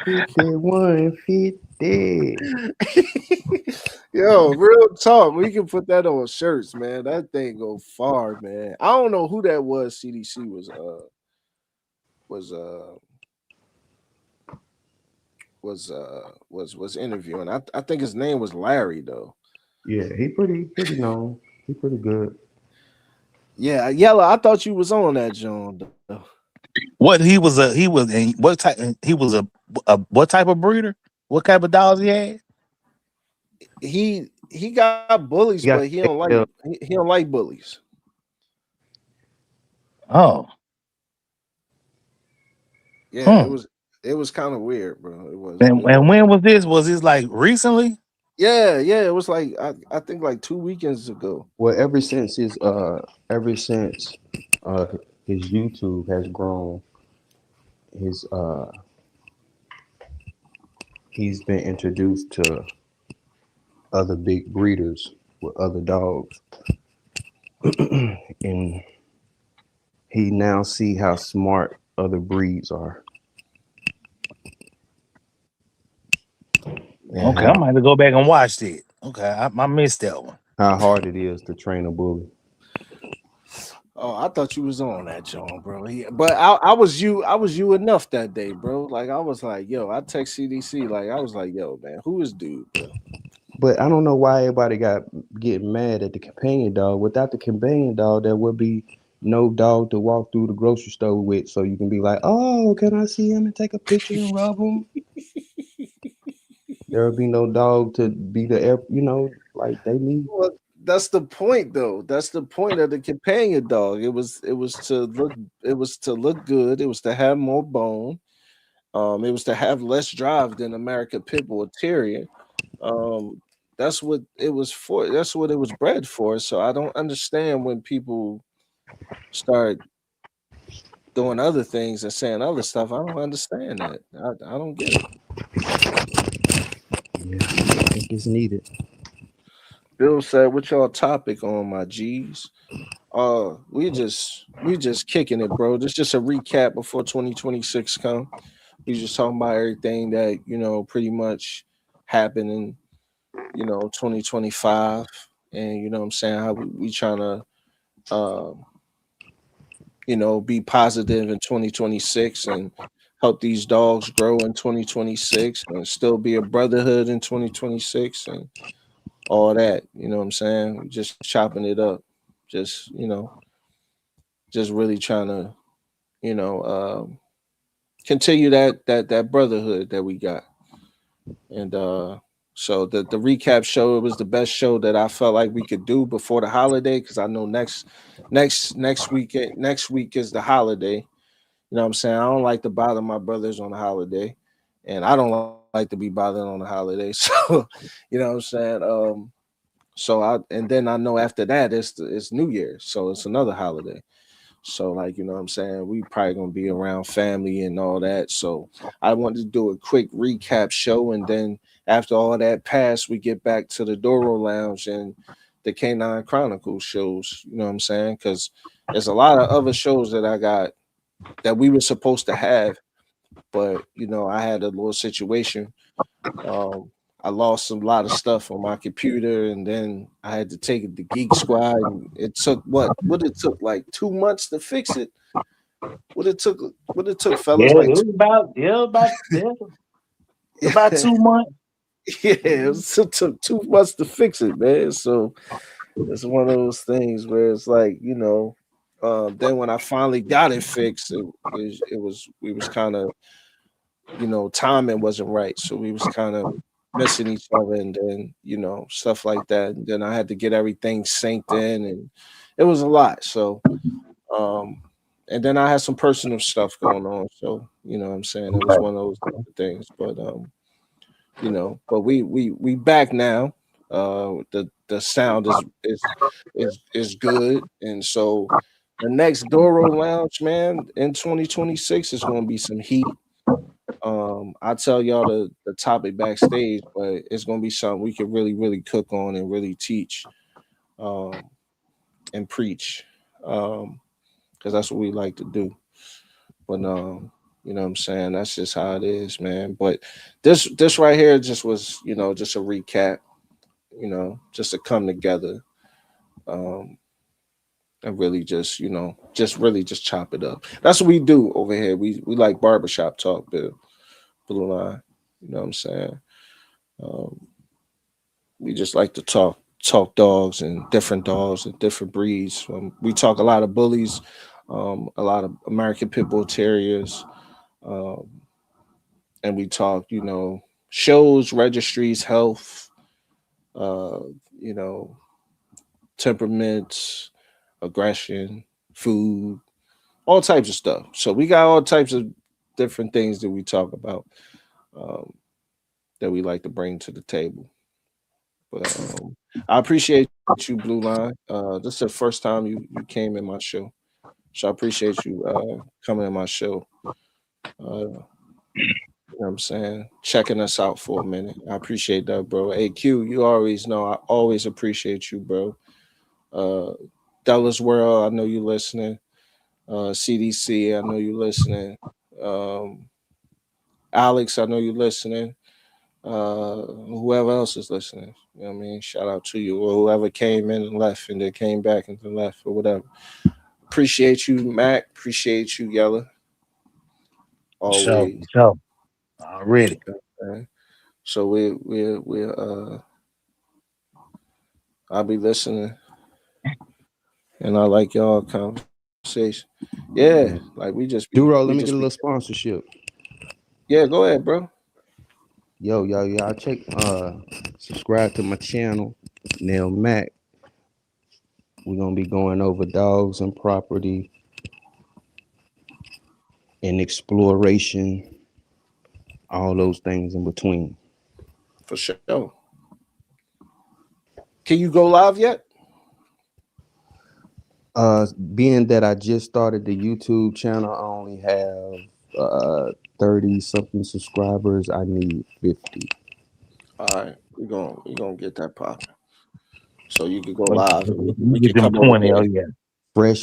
the 5150. Yo, real talk. We can put that on shirts, man. That thing go far, man. I don't know who that was. CDC was was interviewing. I think his name was Larry though. Yeah, he pretty known. He pretty good. Yeah, Yellow. I thought you was on that, John. Though. What he was and what type he was a what type of breeder? What type of dogs he had? He got bullies, but He got XL. he don't like bullies. Oh, Yeah, huh. it was kind of weird, bro. And It was. when was this? Was this like recently? Yeah. It was like I think like 2 weekends ago. Well, ever since uh his YouTube has grown, his he's been introduced to other big breeders with other dogs, and he now see how smart other breeds are and Okay, I might have to go back and watch it. Okay, I missed that one. how hard it is to train a bully. Oh, I thought you was on that, John, bro. But I was you enough that day, bro. Like I was like, yo, I text CDC, like I was like, yo, man, who is dude, bro? But I don't know why everybody got getting mad at the companion dog. Without the companion dog, there would be no dog to walk through the grocery store with, so you can be like, "Oh, can I see him and take a picture and rub him?" There would be no dog to be the air, like they need. Well, that's the point, though. That's the point of the companion dog. It was to look good. It was to have more bone. It was to have less drive than American Pit Bull Terrier. Um, that's what it was for. That's what it was bred for. So I don't understand when people start doing other things and saying other stuff. I don't understand that. I don't get it. Yeah, I think it's needed. Bill said, "What y'all topic on my G's?" We just kicking it, bro. This just a recap before 2026 come. We just talking about everything that pretty much happened in 2025, and what I'm saying, how we trying to um, be positive in 2026 and help these dogs grow in 2026 and still be a brotherhood in 2026 and all that. You know what I'm saying? Just chopping it up, just just really trying to you know continue that brotherhood that we got. And so the recap show, it was the best show that I felt like we could do before the holiday, because I know next week is the holiday. You know what I'm saying? I don't like to bother my brothers on the holiday, and I don't like to be bothered on the holiday. So you know what I'm saying? And then I know after that it's New Year, so it's another holiday. So, like, you know what I'm saying? We probably gonna be around family and all that. So I wanted to do a quick recap show, and then after all that passed, we get back to the Doro Lounge and the Canine Chronicles shows. You know what I'm saying? Because there's a lot of other shows that I got that we were supposed to have, but I had a little situation. Um, I lost a lot of stuff on my computer, and then I had to take it to Geek Squad, and it took what it took like 2 months to fix it. What it took, Yeah, fellas, like it was about about yeah, 2 months. it took 2 months to fix it, man. So it's one of those things where it's like then when I finally got it fixed, it was we was kind of timing wasn't right, so we was kind of missing each other, and then stuff like that, and then I had to get everything synced in, and it was a lot. So um and then I had some personal stuff going on, so what I'm saying, it was one of those type of things. But but we back now. The sound is good, and so the next Doro Lounge, man, in 2026 is going to be some heat. I'll tell y'all the topic backstage, but it's gonna be something we can really cook on and really teach um and preach. Because that's what we like to do. But you know what I'm saying, that's just how it is, man. But this right here just was, just a recap, just to come together, um and really just, just really just chop it up. That's what we do over here. We like barbershop talk, Bill. Blue line. You know what I'm saying? Um, we just like to talk. talk dogs and different breeds. We talk a lot of bullies, a lot of American Pit Bull Terriers, um, and we talk, shows, registries, health, uh, you know, temperaments, aggression, food, all types of stuff. So we got all types of different things that we talk about, um, that we like to bring to the table. But I appreciate you, Blue Line. This is the first time you came in my show, so I appreciate you coming in my show. You know what I'm saying? Checking us out for a minute. I appreciate that, bro. Hey, Q, you always know I always appreciate you, bro. Uh, Dallas World, I know you listening. CDC, I know you listening. Um, Alex, I know you listening. Whoever else is listening, you know what I mean? Shout out to you, or whoever came in and left and then came back and then left or whatever. Appreciate you, Mac. Appreciate you, Yella. So, Always. so already. Okay. So I'll be listening, and I like y'all conversation. Yeah, Yeah. like we Duro, just let be me get a little sponsorship. yeah. Go ahead, bro. Yo, y'all check subscribe to my channel, Nail Mac. We're gonna be going over dogs and property and exploration, all those things in between. For sure. Can you go live yet? Being that I just started the YouTube channel, I only have 30 something subscribers. I need 50. All right, we gonna get that popping. So you could go Well, live, and we you get could them come over 20. Oh there. yeah.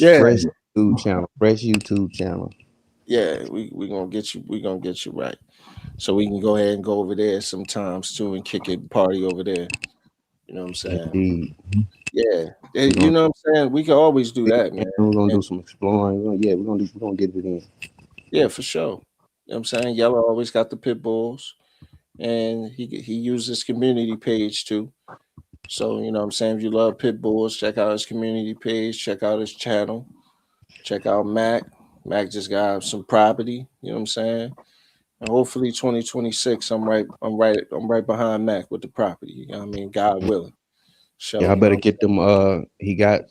Yeah, Fresh YouTube channel. Fresh YouTube channel. yeah. We gonna get you. We gonna get you right. So we can go ahead and go over there sometimes too and kick it party over there. You know what I'm saying? Indeed. Yeah. We're You gonna know what I'm saying? We can always do that, man. we're gonna And do some exploring. We're gonna get it in. yeah, for sure. You know what I'm saying? Yellow always got the pit bulls, and he uses community page too. So, you know what I'm saying? If you love pit bulls, check out his community page, check out his channel, check out Mac. Mac just got some property, you know what I'm saying? And hopefully 2026, I'm right behind Mac with the property. You know what I mean? God willing. So, Y'all you better know, get them. He got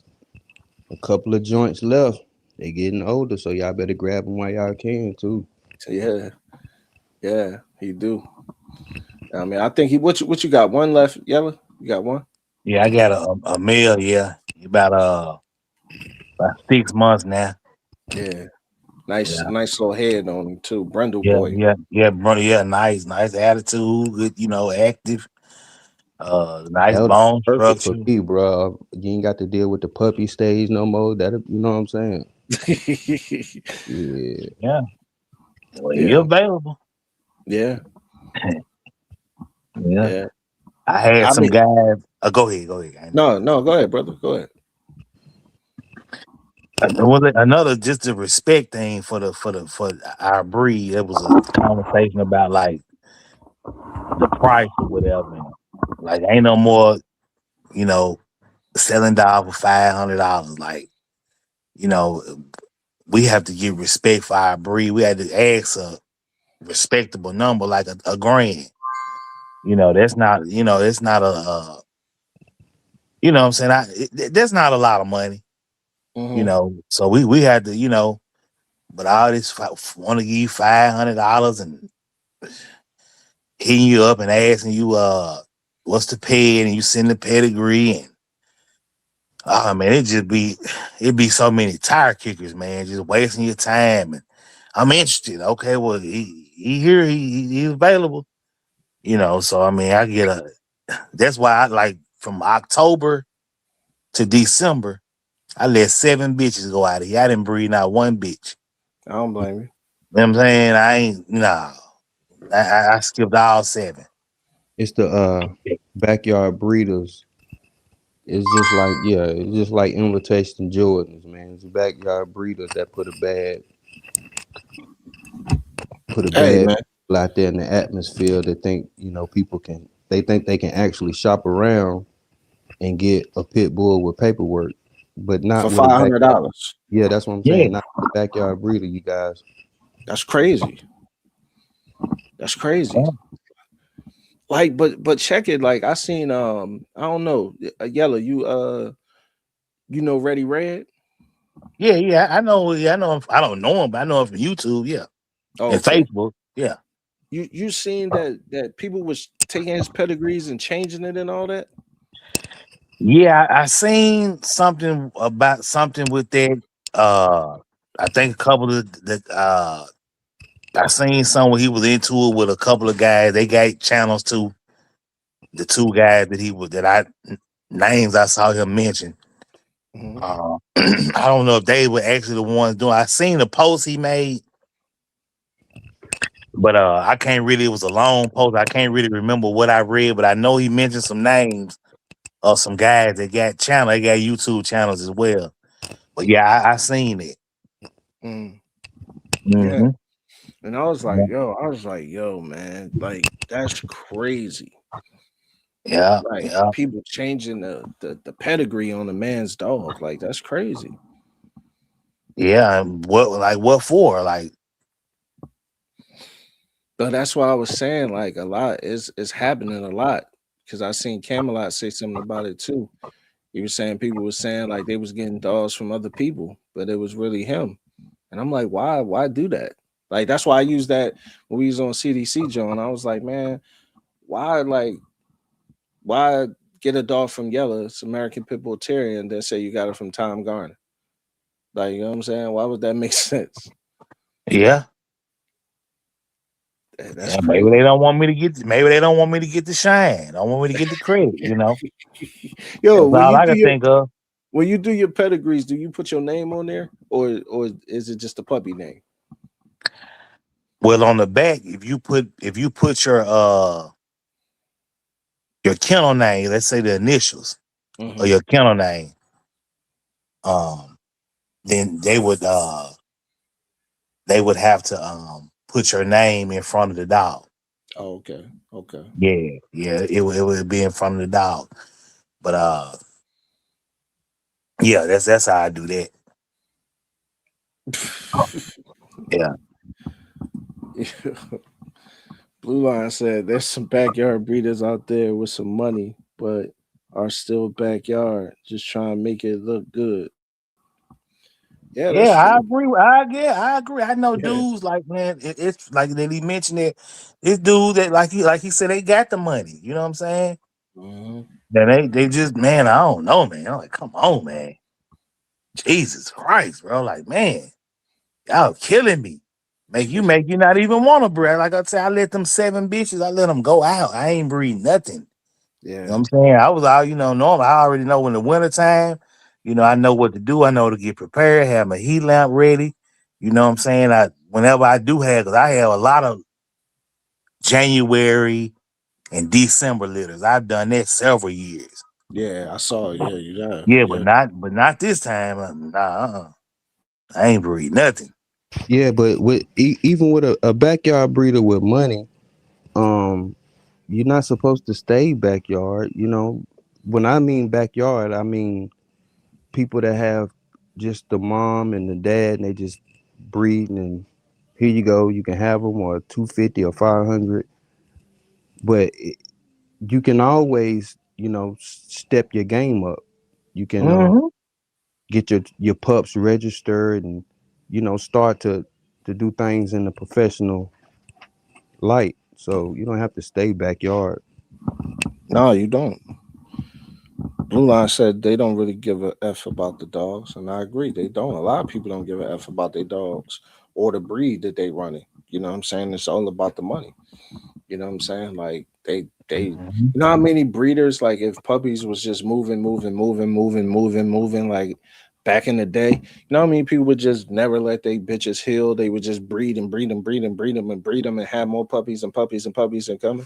a couple of joints left. They getting older, so y'all better grab them while y'all can too. so yeah, yeah, he do. I mean, I think he what you got? One left, Yellow? You got one? Yeah, I got a male. Yeah, about about 6 months now. Yeah. Nice, Yeah, nice little head on him too. Brundle yeah, boy. yeah, brother. Yeah, nice attitude. Good, active. Nice That was bone perfect for structure. me, bro. You ain't got to deal with the puppy stage no more. That you know what I'm saying? Yeah. Yeah, well, he Yeah, available. yeah, Yeah, yeah. I had I some mean, guys. Go ahead. I ain't no, never. no, go ahead, brother. Go ahead. Was it another just a respect thing for our breed? It was a conversation about like the price or whatever. And, like ain't no more, you know, selling dog for $500. Like, you know, we have to give respect for our breed. We had to ask a respectable number, like a grand. That's not, it's not what I'm saying. That's not a lot of money, Hmm. So we had to, but all this want to give you $500 and hitting you up and asking you what's the pay and you send the pedigree and oh man, it'd be so many tire kickers, man, just wasting your time. And I'm interested. Okay, well he here, he's available. So I mean I get a that's why I like from October to December, I let 7 bitches go out of here. I didn't breed not one bitch. I don't blame you. You know what I'm saying? I ain't no. I skipped all 7. It's the backyard breeders. It's just like invitation Jordans, man. It's the backyard breeders that put a Hey, bad man. people out there in the atmosphere that think, people can they think they can actually shop around and get a pit bull with paperwork, but not For with a backyard. $500. Yeah, that's what I'm Yeah. saying. Not with a backyard breeder, you guys. That's crazy. That's crazy. Yeah. Like, but check it. Like I seen I don't know, Yellow. You know Ready Red? Yeah. I know. Yeah, I know. I don't know him, but I know him from YouTube. Yeah, Oh, and okay. Facebook. Yeah. You seen that people was taking his pedigrees and changing it and all that? Yeah, I seen something about something with that. Uh, I think a couple of the I seen somewhere he was into it with a couple of guys. They got channels too. The two guys that he was that I names I saw him mention. Hmm. I don't know if they were actually the ones doing. I seen the post he made, but I can't really. It was a long post. I can't really remember what I read, but I know he mentioned some names of some guys that got channel. They got YouTube channels as well. But yeah, I seen it. Mm, yeah. Hmm. And I was like, yo, man, like that's crazy. Yeah, Like yeah, people changing the pedigree on a man's dog. Like that's crazy. yeah. And what for? Like, But that's why I was saying like a lot is happening a lot. Cause I seen Camelot say something about it too. He was saying people were saying like they was getting dogs from other people, but it was really him. And I'm like, why do that? Like that's why I used that when we was on CDC, John. I was like, man, why why get a dog from Yellow, it's American Pit Bull Terrier, and then say you got it from Tom Garner? Like, you know what I'm saying? Why would that make sense? yeah, That's yeah. Maybe they crazy. don't want me to get. Maybe they don't want me to get the shine. Don't want me to get the credit. Yo, That's all I can think of. when you do your pedigrees, do you put your name on there, or is it just a puppy name? Well, on the back, if you put your kennel name, let's say the initials or Hmm. your kennel name, um, then they would have to put your name in front of the dog. Oh, okay, okay. Yeah, yeah, it would be in front of the dog. But yeah, that's how I do that. Yeah, Blue Line said there's some backyard breeders out there with some money, but are still backyard, just trying to make it look good. Yeah, that's yeah, true. I agree. I agree. I know Yeah. dudes like man, it's like that he mentioned it. This dude that like he said they got the money. You know what I'm saying? Hmm. Then they just man, I don't know, man. I'm like, come on, man. Jesus Christ, bro. Like, man, y'all killing me. Make you not even want to breed. Like I said, I let them seven bitches, I let them go out. I ain't breed nothing. You know what Yeah, I'm saying? I was all, normal. I already know in the wintertime, I know what to do. I know to get prepared, have my heat lamp ready. You know what I'm saying? Whenever I do have, because I have a lot of January and December litters. I've done that several years. yeah, I saw. Yeah, you have. Yeah, Yeah, but not this time. Nah, I ain't breed nothing. Yeah, but even with a backyard breeder with money, um, you're not supposed to stay backyard. When I mean backyard, I mean people that have just the mom and the dad, and they just breeding, and here you go, you can have them or 250 or 500, but you can always, step your game up. You can Hmm. get your pups registered and start to do things in the professional light. So you don't have to stay backyard. no, you don't. Blue Line said they don't really give a f about the dogs, and I agree. They don't. A lot of people don't give a f about their dogs or the breed that they running. You know what I'm saying? It's all about the money. You know what I'm saying? Like you Hmm. know how many breeders, like if puppies was just moving like back in the day, you know how many people would just never let they bitches heal. They would just breed them and have more puppies and puppies and puppies and coming.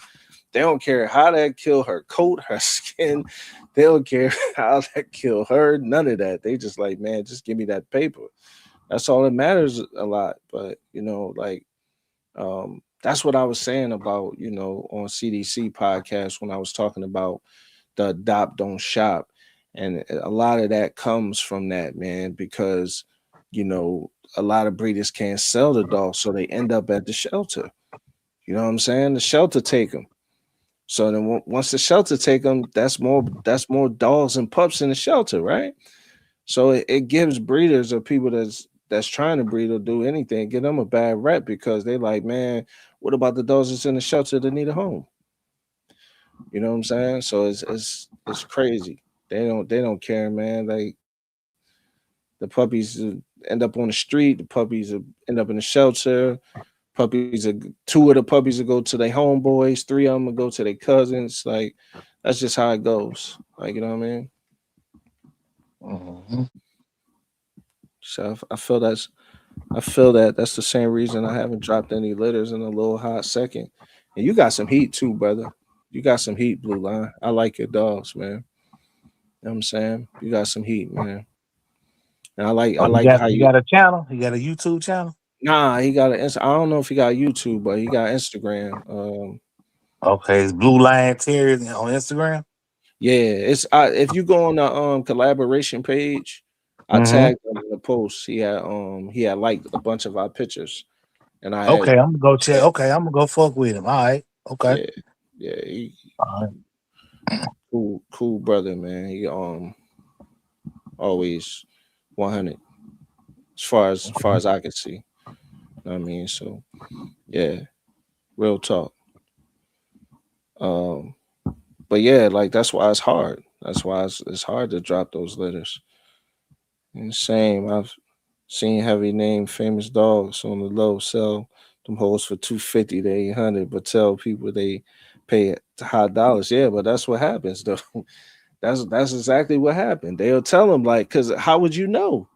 They don't care how that kill her coat, her skin. They don't care how that kill her. None of that. They just like, man, just give me that paper. That's all that matters a lot. But like that's what I was saying about, on CDC podcast when I was talking about, the adopt don't shop, and a lot of that comes from that, man, because you know a lot of breeders can't sell the dog, so they end up at the shelter. You know what I'm saying? The shelter take them. So then once the shelter take them, that's more dogs and pups in the shelter, right? So it gives breeders or people that's trying to breed or do anything, give them a bad rep because they like, man, what about the dogs that's in the shelter that need a home? You know what I'm saying? So it's crazy. They don't care, man. Like the puppies end up on the street. The puppies end up in the shelter. Puppies are two of the puppies will go to their homeboys. Three of them will go to their cousins. Like that's just how it goes. Like you know what I mean? Mhm. So I feel that that's the same reason I haven't dropped any litters in a little hot second. And you got some heat too, brother. You got some heat, Blue Line. I like your dogs, man. You know what I'm saying? You got some heat, man. And I like Oh, I he like got how he you got a channel. He got a YouTube channel. nah, he got an I don't know if he got YouTube, but he got Instagram. Okay, it's Blue Line Terriers on Instagram. Yeah, it's if you go on the collaboration page, I Mm-hmm. tagged him in the post. He had liked a bunch of our pictures, and I had Okay, I'm gonna go check. said, Okay, I'm gonna go fuck with him. All right. Okay. yeah, yeah, he All right. cool brother, man. He always 100 as far as I can see. Know what I mean, so yeah, real talk. Um, but yeah, like that's why it's hard. That's why it's hard to drop those letters. And same, I've seen heavy name famous dogs on the low sell them hoes for 250 to 800, but tell people they pay high dollars. Yeah, but that's what happens though. That's exactly what happened. They'll tell them like, cause how would you know?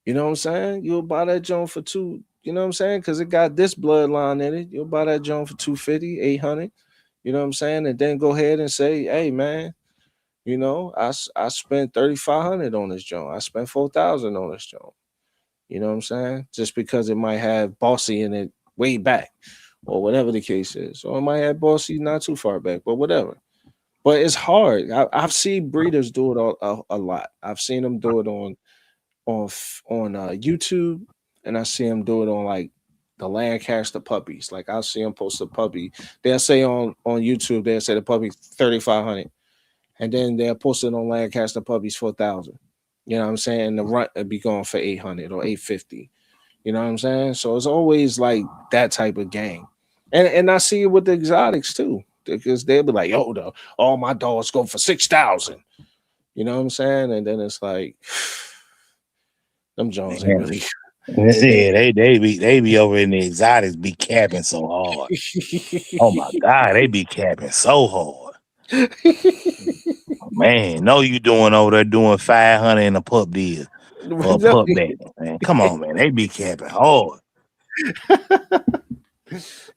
You know what I'm saying? You'll buy that joint for two. You know what I'm saying? Cause it got this bloodline in it. You'll buy that joint for 250, 800. You know what I'm saying? And then go ahead and say, hey man, I spent 3,500 on this joint. I spent 4,000 on this joint. You know what I'm saying? Just because it might have bossy in it way back, or whatever the case is, or it might have bossy not too far back, but whatever. But it's hard. I've seen breeders do it a lot. I've seen them do it on YouTube, and I see them do it on like the Lancaster puppies. Like I'll see them post a puppy. They'll say on YouTube, they'll say the puppy 3,500, and then they'll post it on Lancaster puppies 4,000. You know what I'm saying? The run would be going for 800 or 850. You know what I'm saying? So it's always like that type of game. And I see it with the exotics too. Because they'll be like, yo, all my dogs go for 6,000. You know what I'm saying? And then it's like them Jones ain't Man. really they Yeah, they be over in the exotics be capping so hard. Oh my god, they be capping so hard. Man, no, you doing over there doing 500 in a pup deal or a pup back, man. Come on, man. They be capping hard.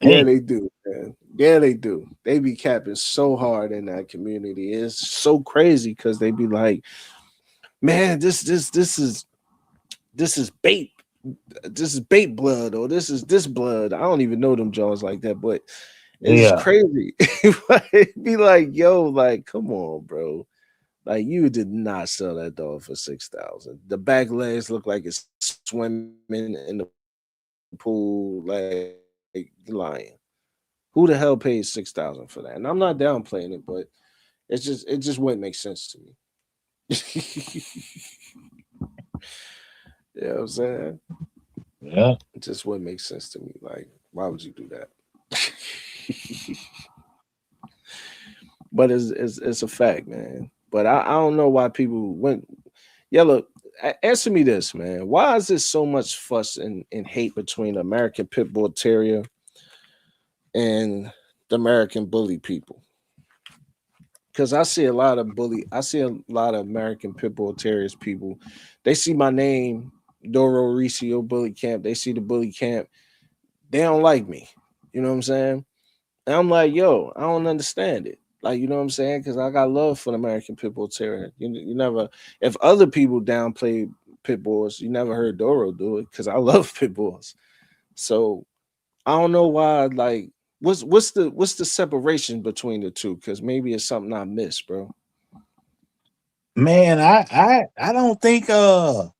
Yeah, Hey, they do, man. Yeah, they do. They be capping so hard in that community. It's so crazy because they be like, man, this is bait. This is bait blood, or this blood. I don't even know them Jones like that, but it's yeah, crazy. It'd be like, yo, like, come on, bro. Like you did not sell that dog for 6,000. The back legs look like it's swimming in the pool. Like you lying. Who the hell paid 6,000 for that? And I'm not downplaying it, but it just wouldn't make sense to me. You know what I'm saying? yeah, It just wouldn't make sense to me. Like, why would you do that? But it's a fact, man. But I don't know why people went. Yeah, look, answer me this, man. Why is there so much fuss and hate between American Pit Bull Terrier and the American Bully people? Because I see a lot of American Pit Bull Terriers people. They see my name, Duro Ricio Bullycamp. They see the Bully Camp. They don't like me. You know what I'm saying? And I'm like, yo, I don't understand it. Like, you know what I'm saying? Because I got love for the American Pit Bull Terrier. You never, if other people downplay pit bulls, you never heard Doro do it because I love pit bulls. So I don't know why, like, what's the separation between the two? Because maybe it's something I missed, bro. Man, I don't think I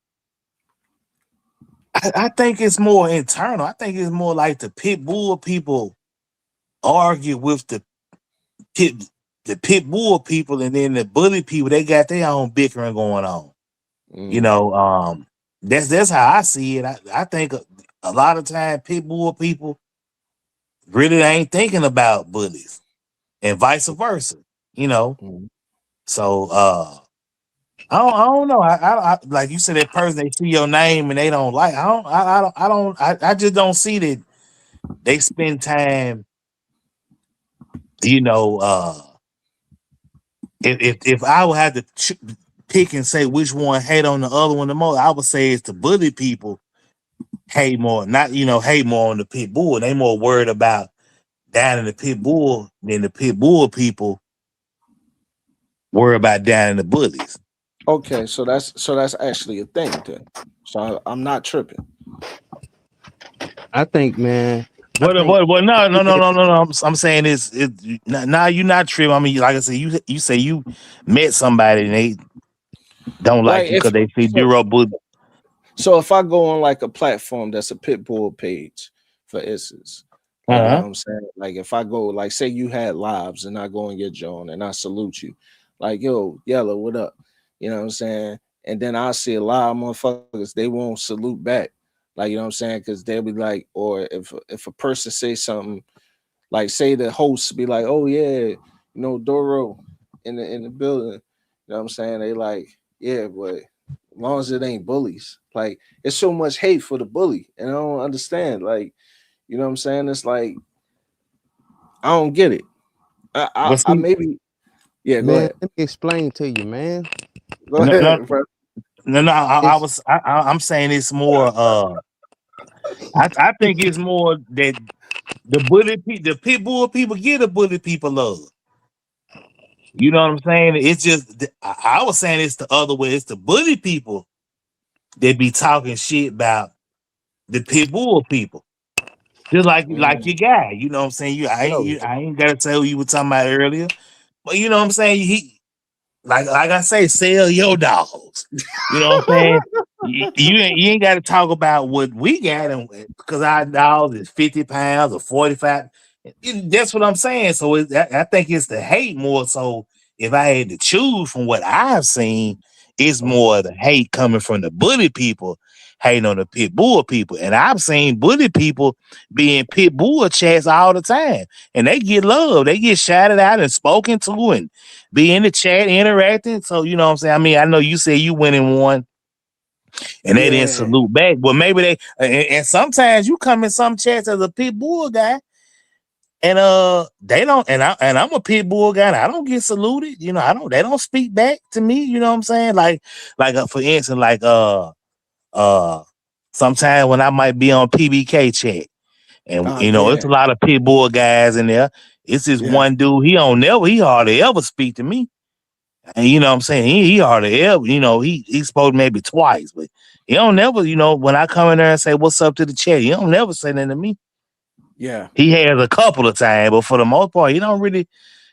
think it's more internal. I think it's more like the pit bull people argue with pit the pit bull people, and then the bully people, they got their own bickering going on. You Mm, know, that's how I see it. I think a lot of time pit bull people really ain't thinking about bullies and vice versa. You know, mm. so I don't know. I like you said, that person, they see your name and they don't like. I just don't see that they spend time. You know, if I would have to pick and say which one hate on the other one the most, I would say it's the bully people hate more. Not hate more on the pit bull. They more worried about down in the pit bull than the pit bull people worry about down in the bullies. Okay, so that's actually a thing then. So I'm not tripping. I think, man. I What? think What? No, no, no, people. no, no, no. I'm saying now you're not tripping. I mean, like I said, you say you met somebody and they don't Like like you if because they see so, Duro Bully. so if I go on like a platform that's a pit bull page, for instance, like you know Uh-huh. what I'm saying? Like if I go, like say you had lives and I go on your joint and I salute you, like yo, yellow, what up? You know what I'm saying? And then I see a lot of motherfuckers, they won't salute back. Like you know what I'm saying? Because they'll be like, or if a person say something, like say the host be like, oh yeah, Doro in the building. You know what I'm saying? They like, yeah, but as long as it ain't bullies. Like it's so much hate for the bully. And I don't understand. Like, you know what I'm saying? It's like I don't get it. But I see, maybe yeah, go Man, ahead. let me explain to you, man. Go no, no, ahead, bro. no, no. It's I'm saying it's more. I think it's more that the pit bull people get the bully people love. You know what I'm saying? It's just I was saying it's the other way. It's the bully people that be talking shit about the pit bull people. Just like Mm. your guy. You know what I'm saying? Yo, I ain't gotta tell who you were talking about earlier. But you know what I'm saying? Like I say, sell your dogs. You know what I'm saying? You ain't got to talk about what we got, and because our dogs is 50 pounds or 45. That's what I'm saying. So I think it's the hate more. So if I had to choose from what I've seen, it's okay. more the hate coming from the bully people hating on the pit bull people. And I've seen bully people being pit bull chats all the time. And they get love. They get shouted out and spoken to and be in the chat interacting. So you know what I'm saying. I mean, I know you said you went in one and they didn't Yeah, salute back, but maybe and sometimes you come in some chats as a pit bull guy, and they don't, and I'm a pit bull guy, and I don't get saluted. You know, I don't. They don't speak back to me. You know what I'm saying? Like for instance, uh, sometimes when I might be on PBK chat. And it's yeah, a lot of pit bull guys in there. It's this yeah, one dude. He hardly ever speak to me. And you know what I'm saying? He hardly ever, he spoke maybe twice, but he don't never, when I come in there and say what's up to the chat, he don't never say nothing to me. yeah. He has a couple of times, but for the most part, he don't really.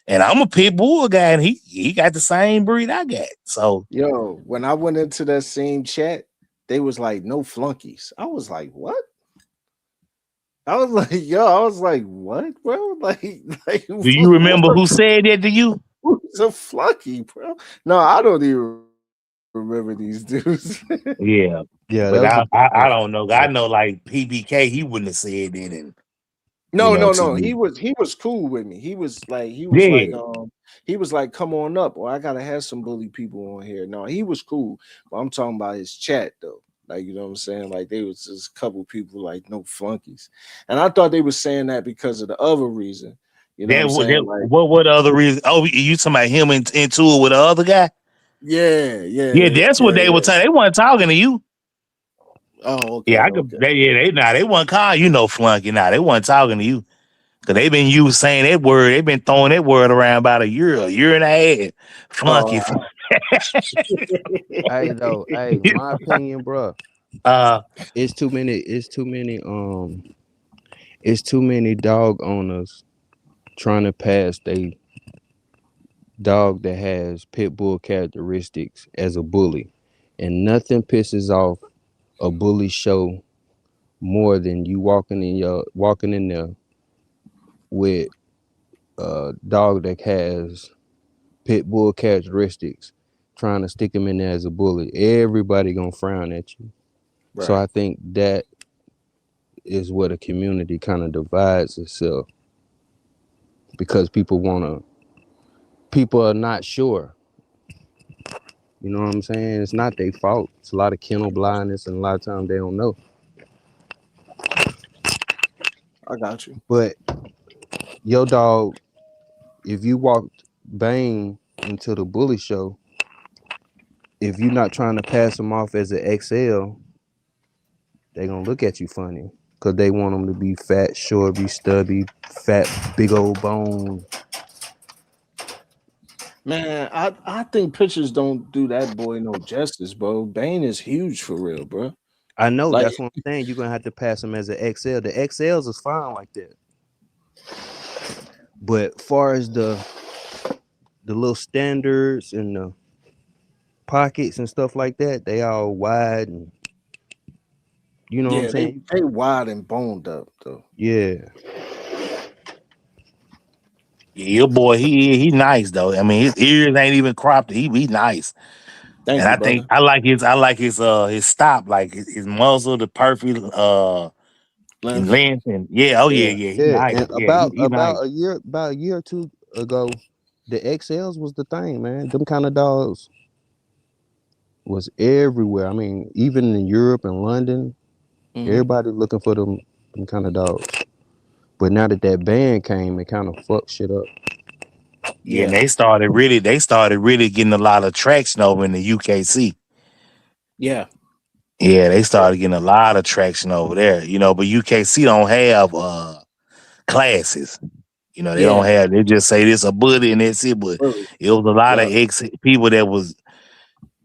And I'm a pit bull guy, and he got the same breed I got. So Yo, when I went into that same chat, they was like, no flunkies. I was like, what? I was like, yo, I was like, what, bro? Like, do you remember who said that to you? who's a flunky, bro? No, I don't even remember these dudes. Yeah. yeah, But that was a I before. don't know. I know like PBK, he wouldn't have said that, and No, no, to no. me. He was cool with me. Yeah. He was like, come on up, or I gotta have some bully people on here. No, he was cool. But I'm talking about his chat though. Like, you know what I'm saying? Like they was just a couple people like no flunkies. And I thought they were saying that because of the other reason. You know what I'm saying? Like, What other reason? Oh, you talking about him into it with the other guy? yeah, Yeah, yeah, that's what yeah, they were yeah. talking. They weren't talking to you. Oh, Yeah, okay, I could. okay. They weren't calling you no flunky. Nah, they weren't talking to you because they've been used saying that word. They've been throwing that word around about a year and a half. Flunky. Oh, Hey, though, hey, my opinion, bro. uh, It's too many. It's too many. It's too many dog owners trying to pass they dog that has pit bull characteristics as a bully, and nothing pisses off a bully show more than you walking in there with a dog that has pit bull characteristics, trying to stick him in there as a bully. Everybody gonna frown at you. So Right. I think that is where the community kind of divides itself because people are not sure. You know what I'm saying? It's not their fault. It's a lot of kennel blindness, and a lot of times they don't know. I got you. But your dog, if you walked Bane into the bully show, if you're not trying to pass him off as an XL, they gonna look at you funny because they want them to be fat, short, be stubby, fat, big old bones. Man, I think pictures don't do that boy no justice, bro. Bane is huge for real, bro. I know Like, that's what I'm saying. You're gonna have to pass him as an XL. The XLs is fine like that, but far as the little standards and the pockets and stuff like that, they all wide and you know what I'm yeah, saying? they wide and boned up though. Yeah. Yeah, your boy, he nice though. I mean, his ears ain't even cropped. He nice, Thank and you, I think brother. I like his stop, like his muzzle, the perfect in Length. length, and yeah, oh yeah, Yeah. yeah, he Yeah. nice. And Yeah, he nice. about a year or two ago, the XLs was the thing, man. Them kind of dogs was everywhere. I mean, even in Europe and London, Hmm. everybody looking for them kind of dogs. But now that that ban came, it kind of fucked shit up. Yeah, and Yeah. they started really getting a lot of traction over in the UKC. Yeah. Yeah, they Yeah. started getting a lot of traction over there. But UKC don't have classes. They don't Yeah. have. They just say this a bully and that's it. But Really. it was a lot of Yeah. ex people that was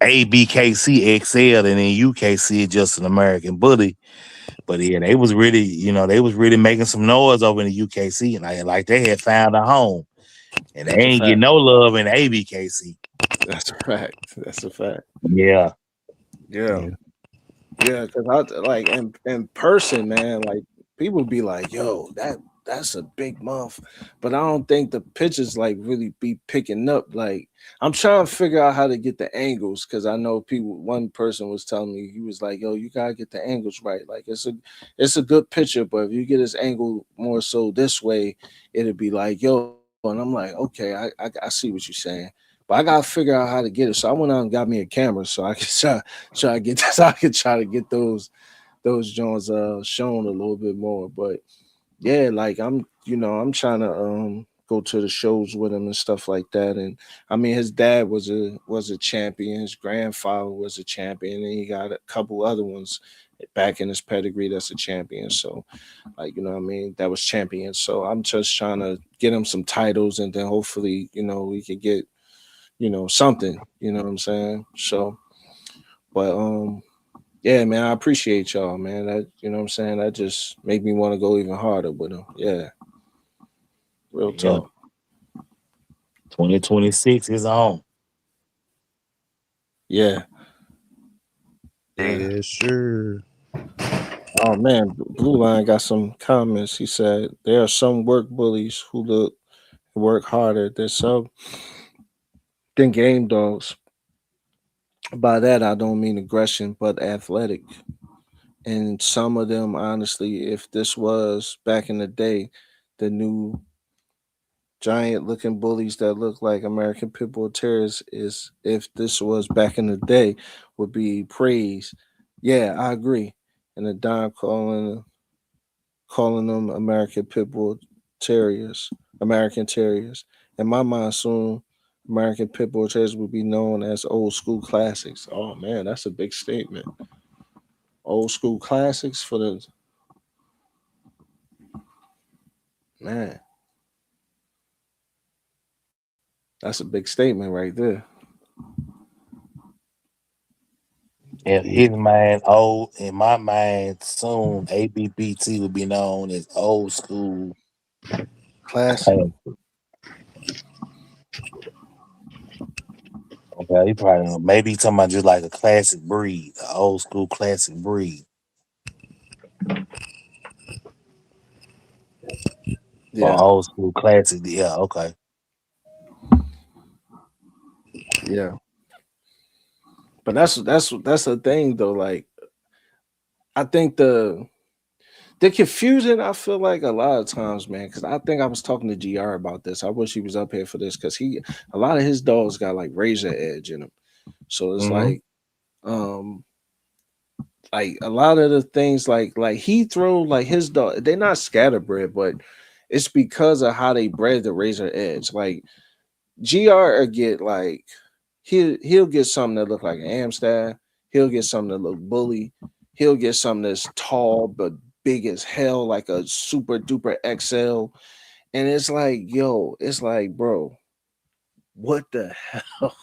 ABKC XL and then UKC just an American bully. But yeah, they was really making some noise over in the UKC, and like they had found a home, and they That's a ain't getting fact. no love in ABKC. That's a fact. That's a fact. Yeah, Yeah. Yeah. Yeah, because I like in person, man, like people be like, yo, that's a big month. But I don't think the pictures like really be picking up. Like I'm trying to figure out how to get the angles because I know people one person was telling me he was like, yo, you gotta get the angles right. Like it's a good picture, but if you get this angle more so this way, it'll be like, yo, and I'm like, okay, I see what you're saying. But I gotta figure out how to get it. So I went out and got me a camera so I could try to get this. I could try to get those joints shown a little bit more. But yeah, like I'm trying to go to the shows with him and stuff like that. And I mean his dad was a champion, his grandfather was a champion, and he got a couple other ones back in his pedigree that's a champion. So like what I mean, that was champion. So I'm just trying to get him some titles and then hopefully, we could get, something, you know what I'm saying? So but yeah, man, I appreciate y'all, man. That what I'm saying. That just make me want to go even harder with them. Yeah, real yeah. talk. 2026 is on. Yeah. Uh, Yeah, sure. oh man, Blue Line got some comments. He said there are some work bullies who work harder. There's some than game dogs. By that I don't mean aggression, but athletic. And some of them, honestly, if this was back in the day, the new giant looking bullies that look like American Pit Bull Terriers is if this was back in the day would be praised. Yeah, I agree. And the Don calling them American Pit Bull Terriers, American Terriers. In my mind, soon American Pit Bull Terriers would be known as old school classics. Oh man, that's a big statement. Old school classics for the man. That's a big statement right there. In Yeah. his mind, old in my mind, soon ABBT will be known as old school Classic. class. Okay, he probably maybe he talking about just like a classic breed, an old school classic breed, or Yeah, old school classic. Yeah, okay. yeah. But that's the thing though. Like I think the confusion, I feel like a lot of times, man, because I think I was talking to GR about this. I wish he was up here for this because a lot of his dogs got like razor edge in them. So it's Mm-hmm. um, like a lot of the things, like he throw like his dog, they're not scatterbred, but it's because of how they bred the razor edge. Like GR will get like he'll get something that look like an Amstaff. He'll get something that look bully. He'll get something that's tall but big as hell, like a super duper XL. And it's like, yo, it's like, bro, what the hell?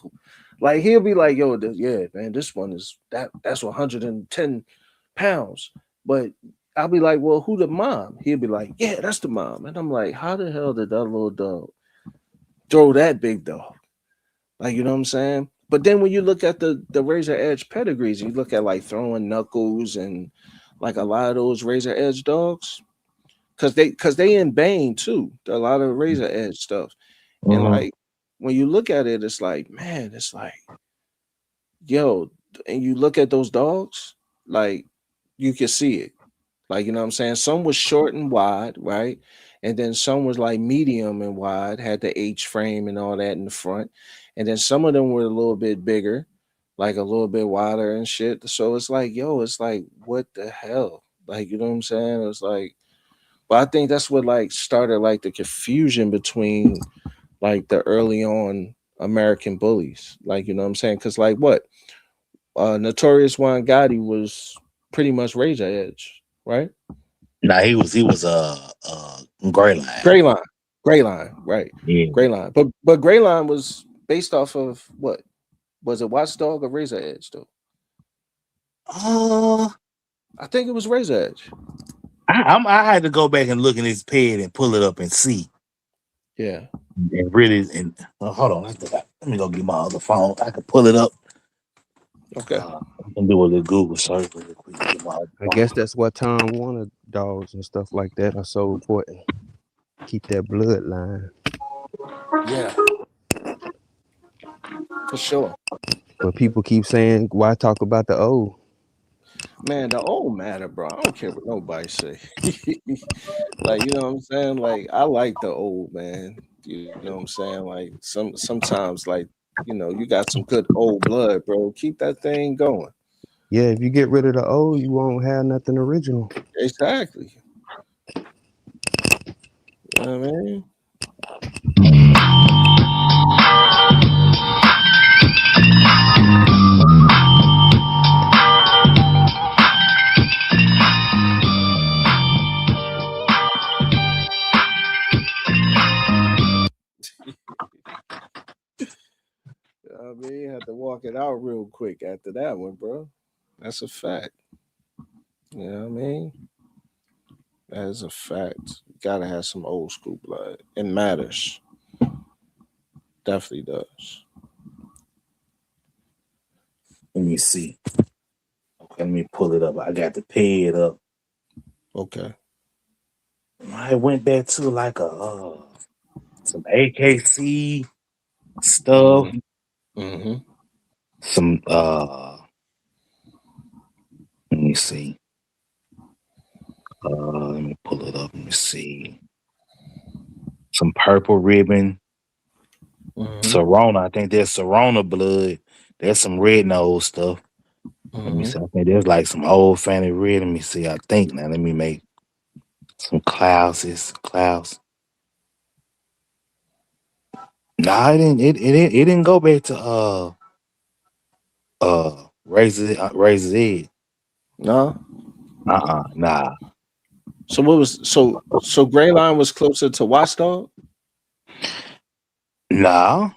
Like he'll be like, yo, yeah, man, this one is that's 110 pounds. But I'll be like, well, who the mom? He'll be like, yeah, that's the mom. And I'm like, how the hell did that little dog throw that big dog? Like, you know what I'm saying? But then when you look at the razor edge pedigrees, you look at like throwing knuckles and like a lot of those razor edge dogs, because they in Bane too. A lot of razor edge stuff. And Mm-hmm. like when you look at it, it's like, man, it's like, yo, and you look at those dogs, like you can see it. Like, you know what I'm saying? Some was short and wide, right? And then some was like medium and wide, had the H frame and all that in the front. And then some of them were a little bit bigger, like a little bit wider and shit. So it's like, yo, it's like, what the hell? Like, you know what I'm saying? It's like, but I think that's what like started like the confusion between like the early on American bullies. Like, you know what I'm saying? Because like what? Notorious Juan Gotti was pretty much razor edge, right? Now he was gray line. Gray line, gray line, right? Yeah. Gray line, but gray line was based off of what was it? Watchdog or Razor Edge though? Uh, I think it was Razor Edge. I had to go back and look in his pad and pull it up and see Yeah. and really and hold on. Let me go get my other phone. I can pull it up. Okay. I can do a little Google search really quick. Get my other I phone. guess that's why Tom Warner dogs and stuff like that are so important. Keep that bloodline. Yeah, for sure. But people keep saying, why talk about the old? Man, the old matter, bro. I don't care what nobody say. Like, you know what I'm saying? Like, I like the old man. You know what I'm saying? Like, sometimes, like, you got some good old blood, bro. Keep that thing going. Yeah, if you get rid of the old, you won't have nothing original. Exactly. You know what I mean? I mean, you have to walk it out real quick after that one, bro. That's a fact. You know what I mean? That is a fact. You gotta have some old school blood. It matters. Definitely does. Let me see. Okay, let me pull it up. I got the pad up. Okay. I went back to like some AKC stuff. Mm-hmm. Some let me see. Let me pull it up. Let me see. Some purple ribbon. Mm-hmm. Serona. I think there's Serona blood. There's some red nose stuff. Let me Mm-hmm. see. I think there's like some old fanny red. Let me see. I think now. Let me make some clouses. Clouds. Nah, it didn't go back to Razor's Edge. No. Nah. So what was so Gray Line was closer to Watchdog? Nah.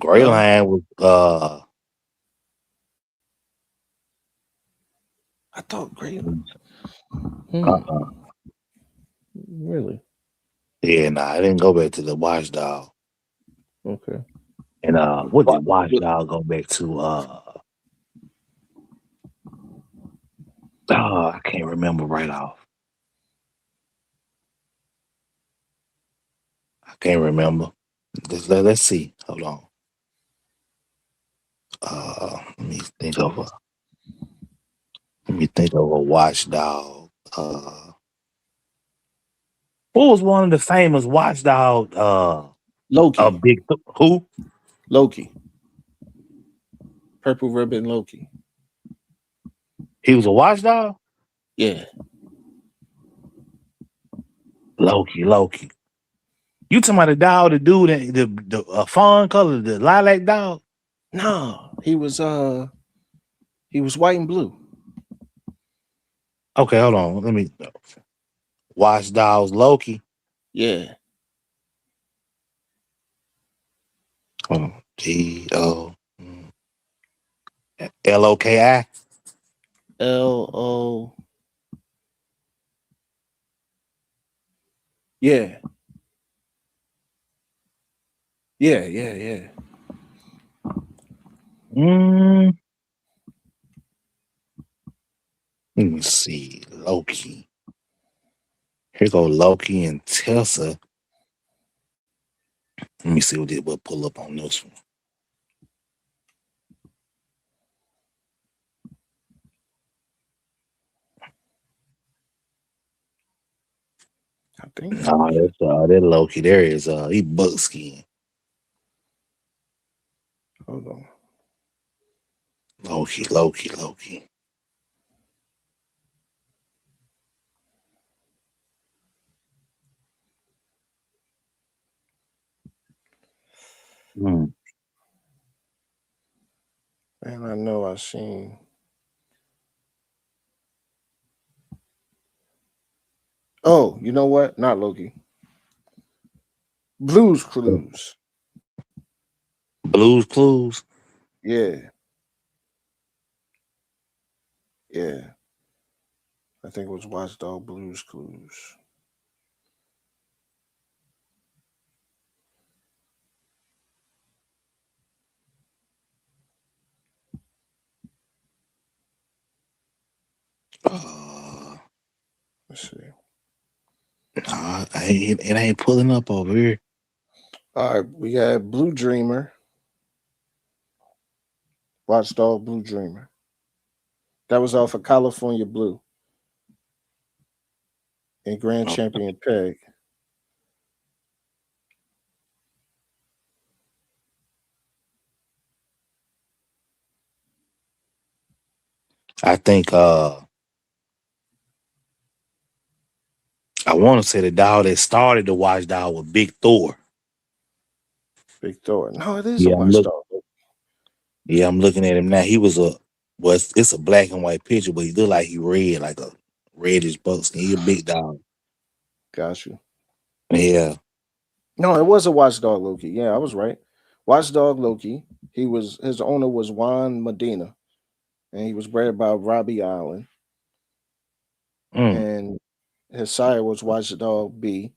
Gray No. Line was I thought great. Hmm. Uh-uh. Really? Yeah, nah, I didn't go back to the Watchdog. Okay. And what did Watchdog go back to? I can't remember right off. I can't remember. Let's see. Hold on. Let me think of a. Let me think of a Watchdog. What was one of the famous Watchdog? A Loki. who? Loki. Purple Ribbon Loki. He was a Watchdog. Yeah. Loki. You talking about the dog, the dude, the fawn color, the lilac dog? No, he was white and blue. Okay, hold on. Let me. Watchdogs Loki. Yeah. Hold on. GOLOKI. Lo. Yeah. Yeah. Mm, Let me see. Loki. Here go Loki and Tessa. Let me see what it will pull up on this one. I think so. No, that's that Loki. There is he buckskin. Hold on. Loki. Mm. And I know I seen. Oh, you know what? Not Loki. Blues Clues. Blues Clues. Yeah. Yeah. I think it was Watchdog Blues Clues. Uh, Let's see. it ain't pulling up over here. All right, we had Blue Dreamer, Watchdog Blue Dreamer. That was off of California Blue and Grand Oh, Champion Peg. I think I want to say the dog that started the Watchdog was Big Thor. Big Thor. No, it is a Yeah, Watchdog. I'm looking at him now. He was it's a black and white picture, but he look like he red, like a reddish buckskin. He a big dog. Got you. Yeah. No, it was a Watchdog Loki. Yeah, I was right. Watchdog Loki. His owner was Juan Medina, and he was bred by Robbie Allen, Mm. and his sire was Watchdog B,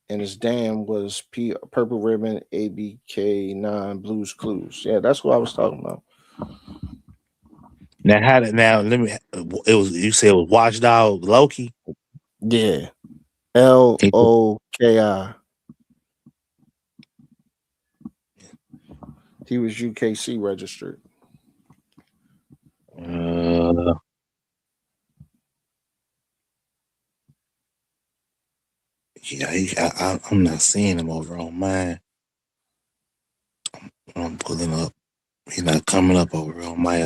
and his dam was Purple Ribbon ABK9 Blues Clues. Yeah, that's what I was talking about. Now let me it was you said it was Watchdog Loki? Yeah, Loki. He was UKC registered. Uh, yeah, I'm not seeing him over on mine. I'm pulling up. He's not coming up over on my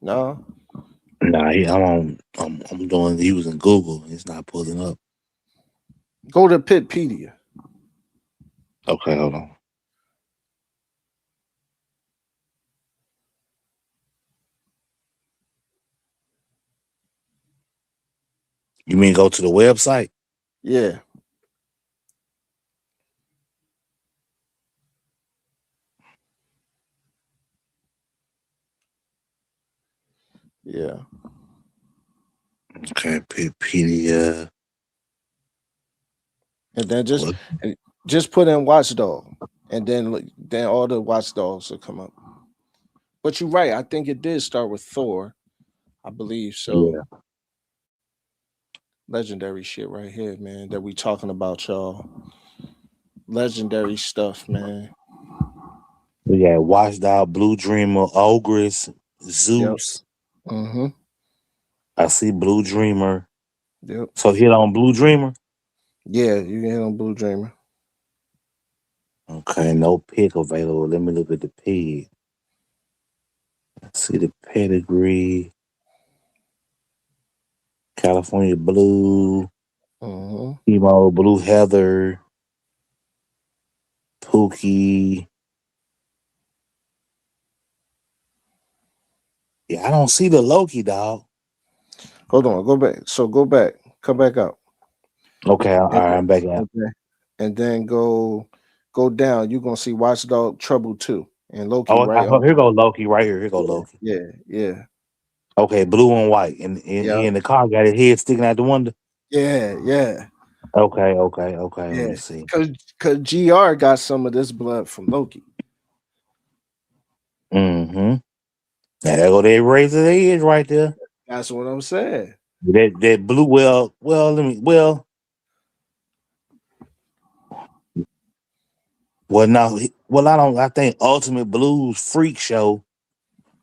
No, Nah, I'm doing using Google. It's not pulling up. go to Pitpedia. Okay, hold on. You mean go to the website? Yeah, Yeah. Okay, Pedia. And then What? and just put in watchdog, and then all the watchdogs will come up. But you're right. I think it did start with Thor. I believe so. Yeah. Legendary shit right here, man. That we talking about, y'all. Legendary stuff, man. We got Watchdog, Blue Dreamer, Ogress, Yep. Zeus. Mm-hmm. I see Blue Dreamer. Yep. So hit on Blue Dreamer. Yeah, you can hit on Blue Dreamer. Okay, no pick available. Let me look at the pig. See the pedigree. California Blue, Mm-hmm. Emo Blue Heather, Pookie. Yeah, I don't see the Loki dog. Hold on, go back. So go back, come back up, Okay, all and right, I'm back out. then go down. You're gonna see Watchdog Trouble 2 and Loki Oh, right under here it. go Loki right here. Here go Yeah, Loki. yeah, yeah, Okay, blue and white, and he yeah, in the car got his head sticking out the window. yeah, yeah, Okay, okay, okay. Let yeah. me see. Cause GR got some of this blood from Loki. Mm-hmm. Now there go that razor edge right there. That's what I'm saying. That blue. Let me. I don't. I think Ultimate Blues Freak Show.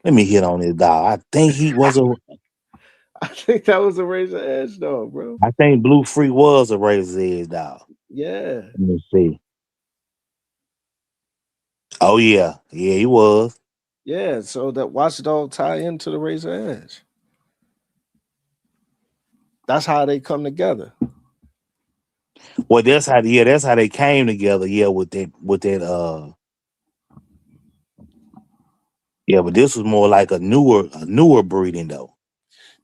Let me hit on this dog. I think he was a. I think that was a razor edge though, bro. I think Blue Freak was a razor edge dog. Yeah, Let me see. Oh yeah, yeah, he was. yeah. So that Watchdog tie into the razor edge. That's how they come together. Well, that's how they came together. Yeah, with that. Yeah, but this was more like a newer breeding though.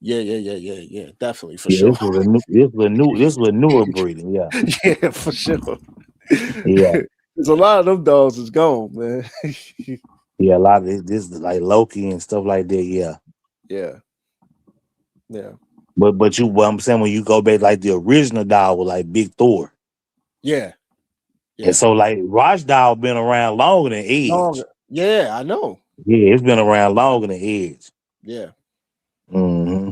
Yeah, yeah, yeah, yeah, yeah. Definitely for Yeah, sure. this was a newer breeding. Yeah, Yeah, for sure. yeah, There's a lot of them dogs is gone, man. yeah. A lot of this is like Loki and stuff like that. Yeah, Yeah, yeah, what I'm saying when you go back like the original dog was like Big Thor, yeah, and yeah. so like Raj dog been around longer than Edge. Dog. Yeah, I know. Yeah, it's been around longer than Edge. Yeah, Hmm.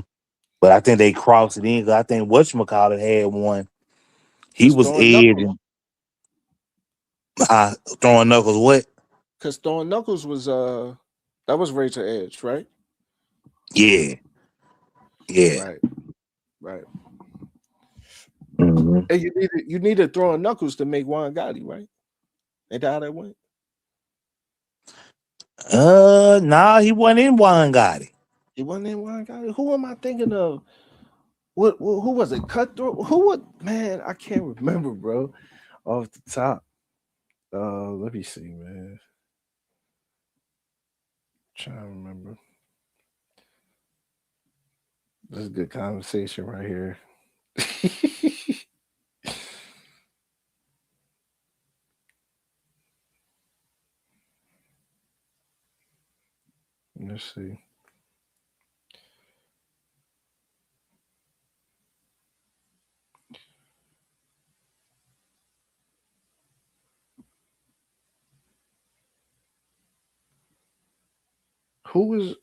But I think they crossed it in. 'Cause I think whatchamacallit had one. He cause was throwing Edge knuckles, and throwing knuckles. What? cause throwing knuckles was that was Razor Edge, right? Yeah, yeah. Right, right. Hmm. And you needed throwing knuckles to make Juan Gotti, right? Ain't that how that went? Nah, he wasn't in Juan Gotti. He wasn't in Juan Gotti. Who am I thinking of? Who was it? Cutthroat? Who would man? I can't remember, bro. Off the top. Let me see, man. Trying to remember. This is a good conversation right here. Let's see. Who was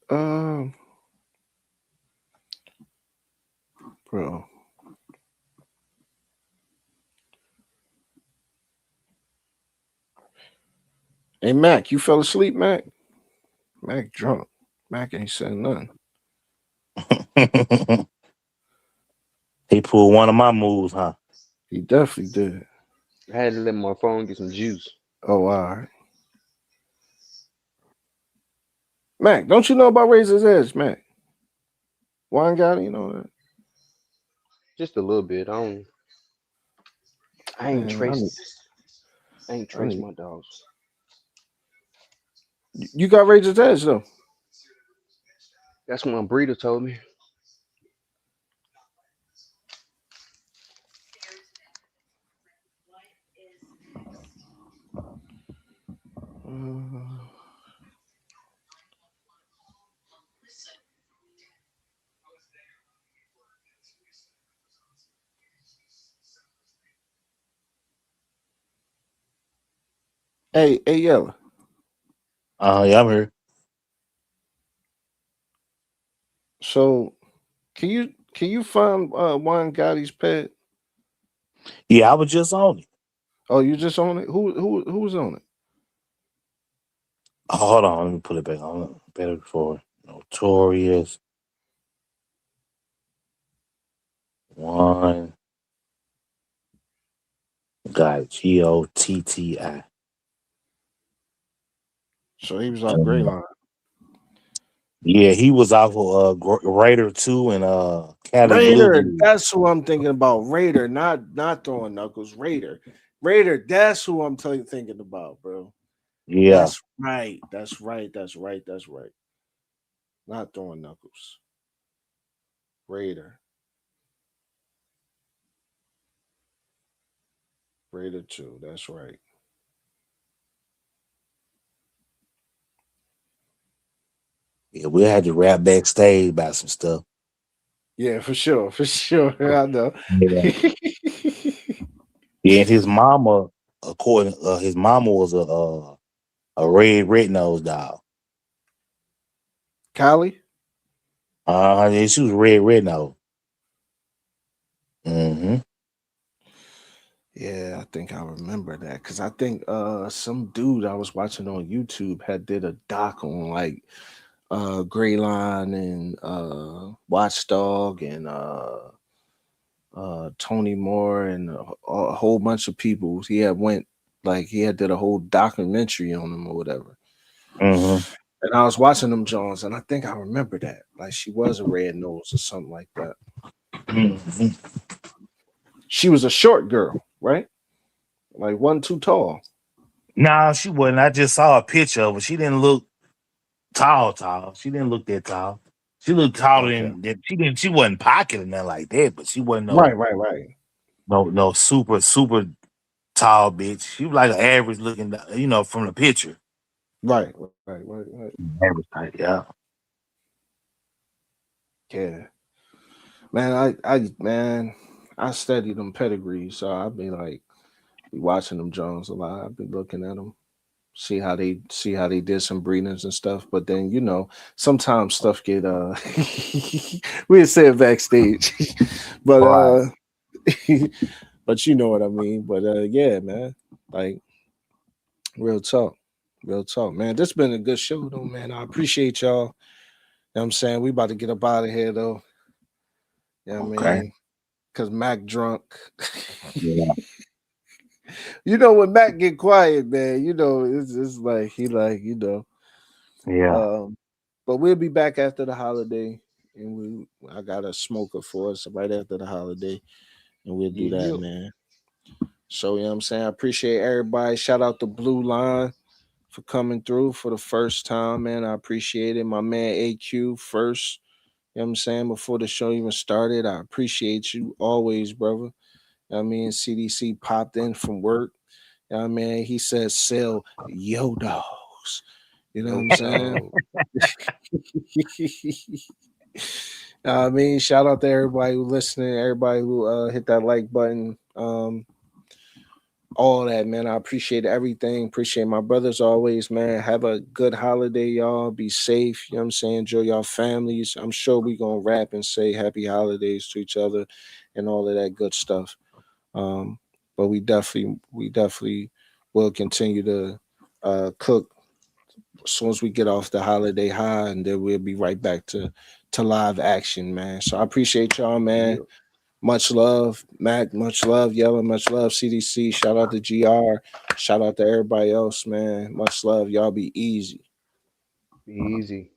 bro? Hey Mac, you fell asleep, Mac? Mac drunk. Mac ain't said nothing. He pulled one of my moves, huh? He definitely did. I had to let my phone get some juice. Oh, all right. Mac, don't you know about Razor's Edge, Mac? Wine got you know that? Just a little bit. I ain't Man, traced I ain't I traced need, my dogs. you got Razor's Edge though. That's what my breeder told me. Uh, Hey, Yella. Yeah, I'm here. So can you find Juan Gotti's pet? Yeah, I was just on it. Oh, you just on it? Who's on it? Oh, hold on, let me put it back on. Better for Notorious One Got Gotti. So he was off Gray Um, Line. yeah, he was off of Raider 2 and Cali Raider, Blues. that's who I'm thinking about. Raider, not throwing knuckles. Raider, Raider. That's who I'm thinking about, bro. Yeah, That's right. That's right. That's right. That's right. Not throwing knuckles. Raider, Raider two. That's right. yeah, we had to rap backstage about some stuff. Yeah, for sure, for sure. I know. Yeah, yeah, and his mama, according, his mama was a red nose dog. Cali. Yeah, she was red nose. Mm-hmm. Yeah, I think I remember that because I think some dude I was watching on YouTube had did a doc on like Gray Line and Watchdog and Tony Moore and a whole bunch of people. He had went like he had did a whole documentary on them or whatever. Mm-hmm. And I was watching them Jones, and I think I remember that like she was a red nose or something like that. Mm-hmm. She was a short girl, right? Like wasn't too tall. Nah, she wasn't. I just saw a picture of her. She didn't look tall. She didn't look that tall. She looked taller Okay. than that. She didn't. She wasn't pocket or nothing like that. But she wasn't Right, right, right, no super tall bitch. She was like an average looking, from the picture. right. Average type, yeah. Yeah, man. I study them pedigrees, so I've been like be watching them Jones a lot. I've been looking at them, see how they did some breedings and stuff. But then sometimes stuff get we'll say it backstage, but Right. but you know what I mean. But yeah, man, like real talk, real talk, man. This been a good show though, man. I appreciate y'all. You know what I'm saying? We about to get up out of here though. You know what I Okay. mean? Cause Mac drunk. Yeah. When Mac get quiet, man, it's like he like, Yeah. um but we'll be back after the holiday and I got a smoker for us right after the holiday and we'll do Yeah, that, yeah. man. So you know what I'm saying? I appreciate everybody. Shout out to Blue Line for coming through for the first time, man. I appreciate it. My man AQ first. You know what I'm saying? Before the show even started, I appreciate you always, brother. You know what I mean, CDC popped in from work. You know what I mean, he says sell yo dogs. You know what Yo, I'm saying? dog. I mean, shout out to everybody who listening, everybody who hit that like button. All that, man. I appreciate everything. Appreciate my brothers always, man. Have a good holiday, y'all. Be safe. You know what I'm saying? Enjoy your families. I'm sure we gonna rap and say happy holidays to each other and all of that good stuff. Um, but we definitely will continue to cook as soon as we get off the holiday high, and then we'll be right back to live action, man. So I appreciate y'all, man. Yeah. Much love, Mac. Much love, Yellow. Much love, CDC. Shout out to GR. Shout out to everybody else, man. Much love. Y'all be easy. Be easy.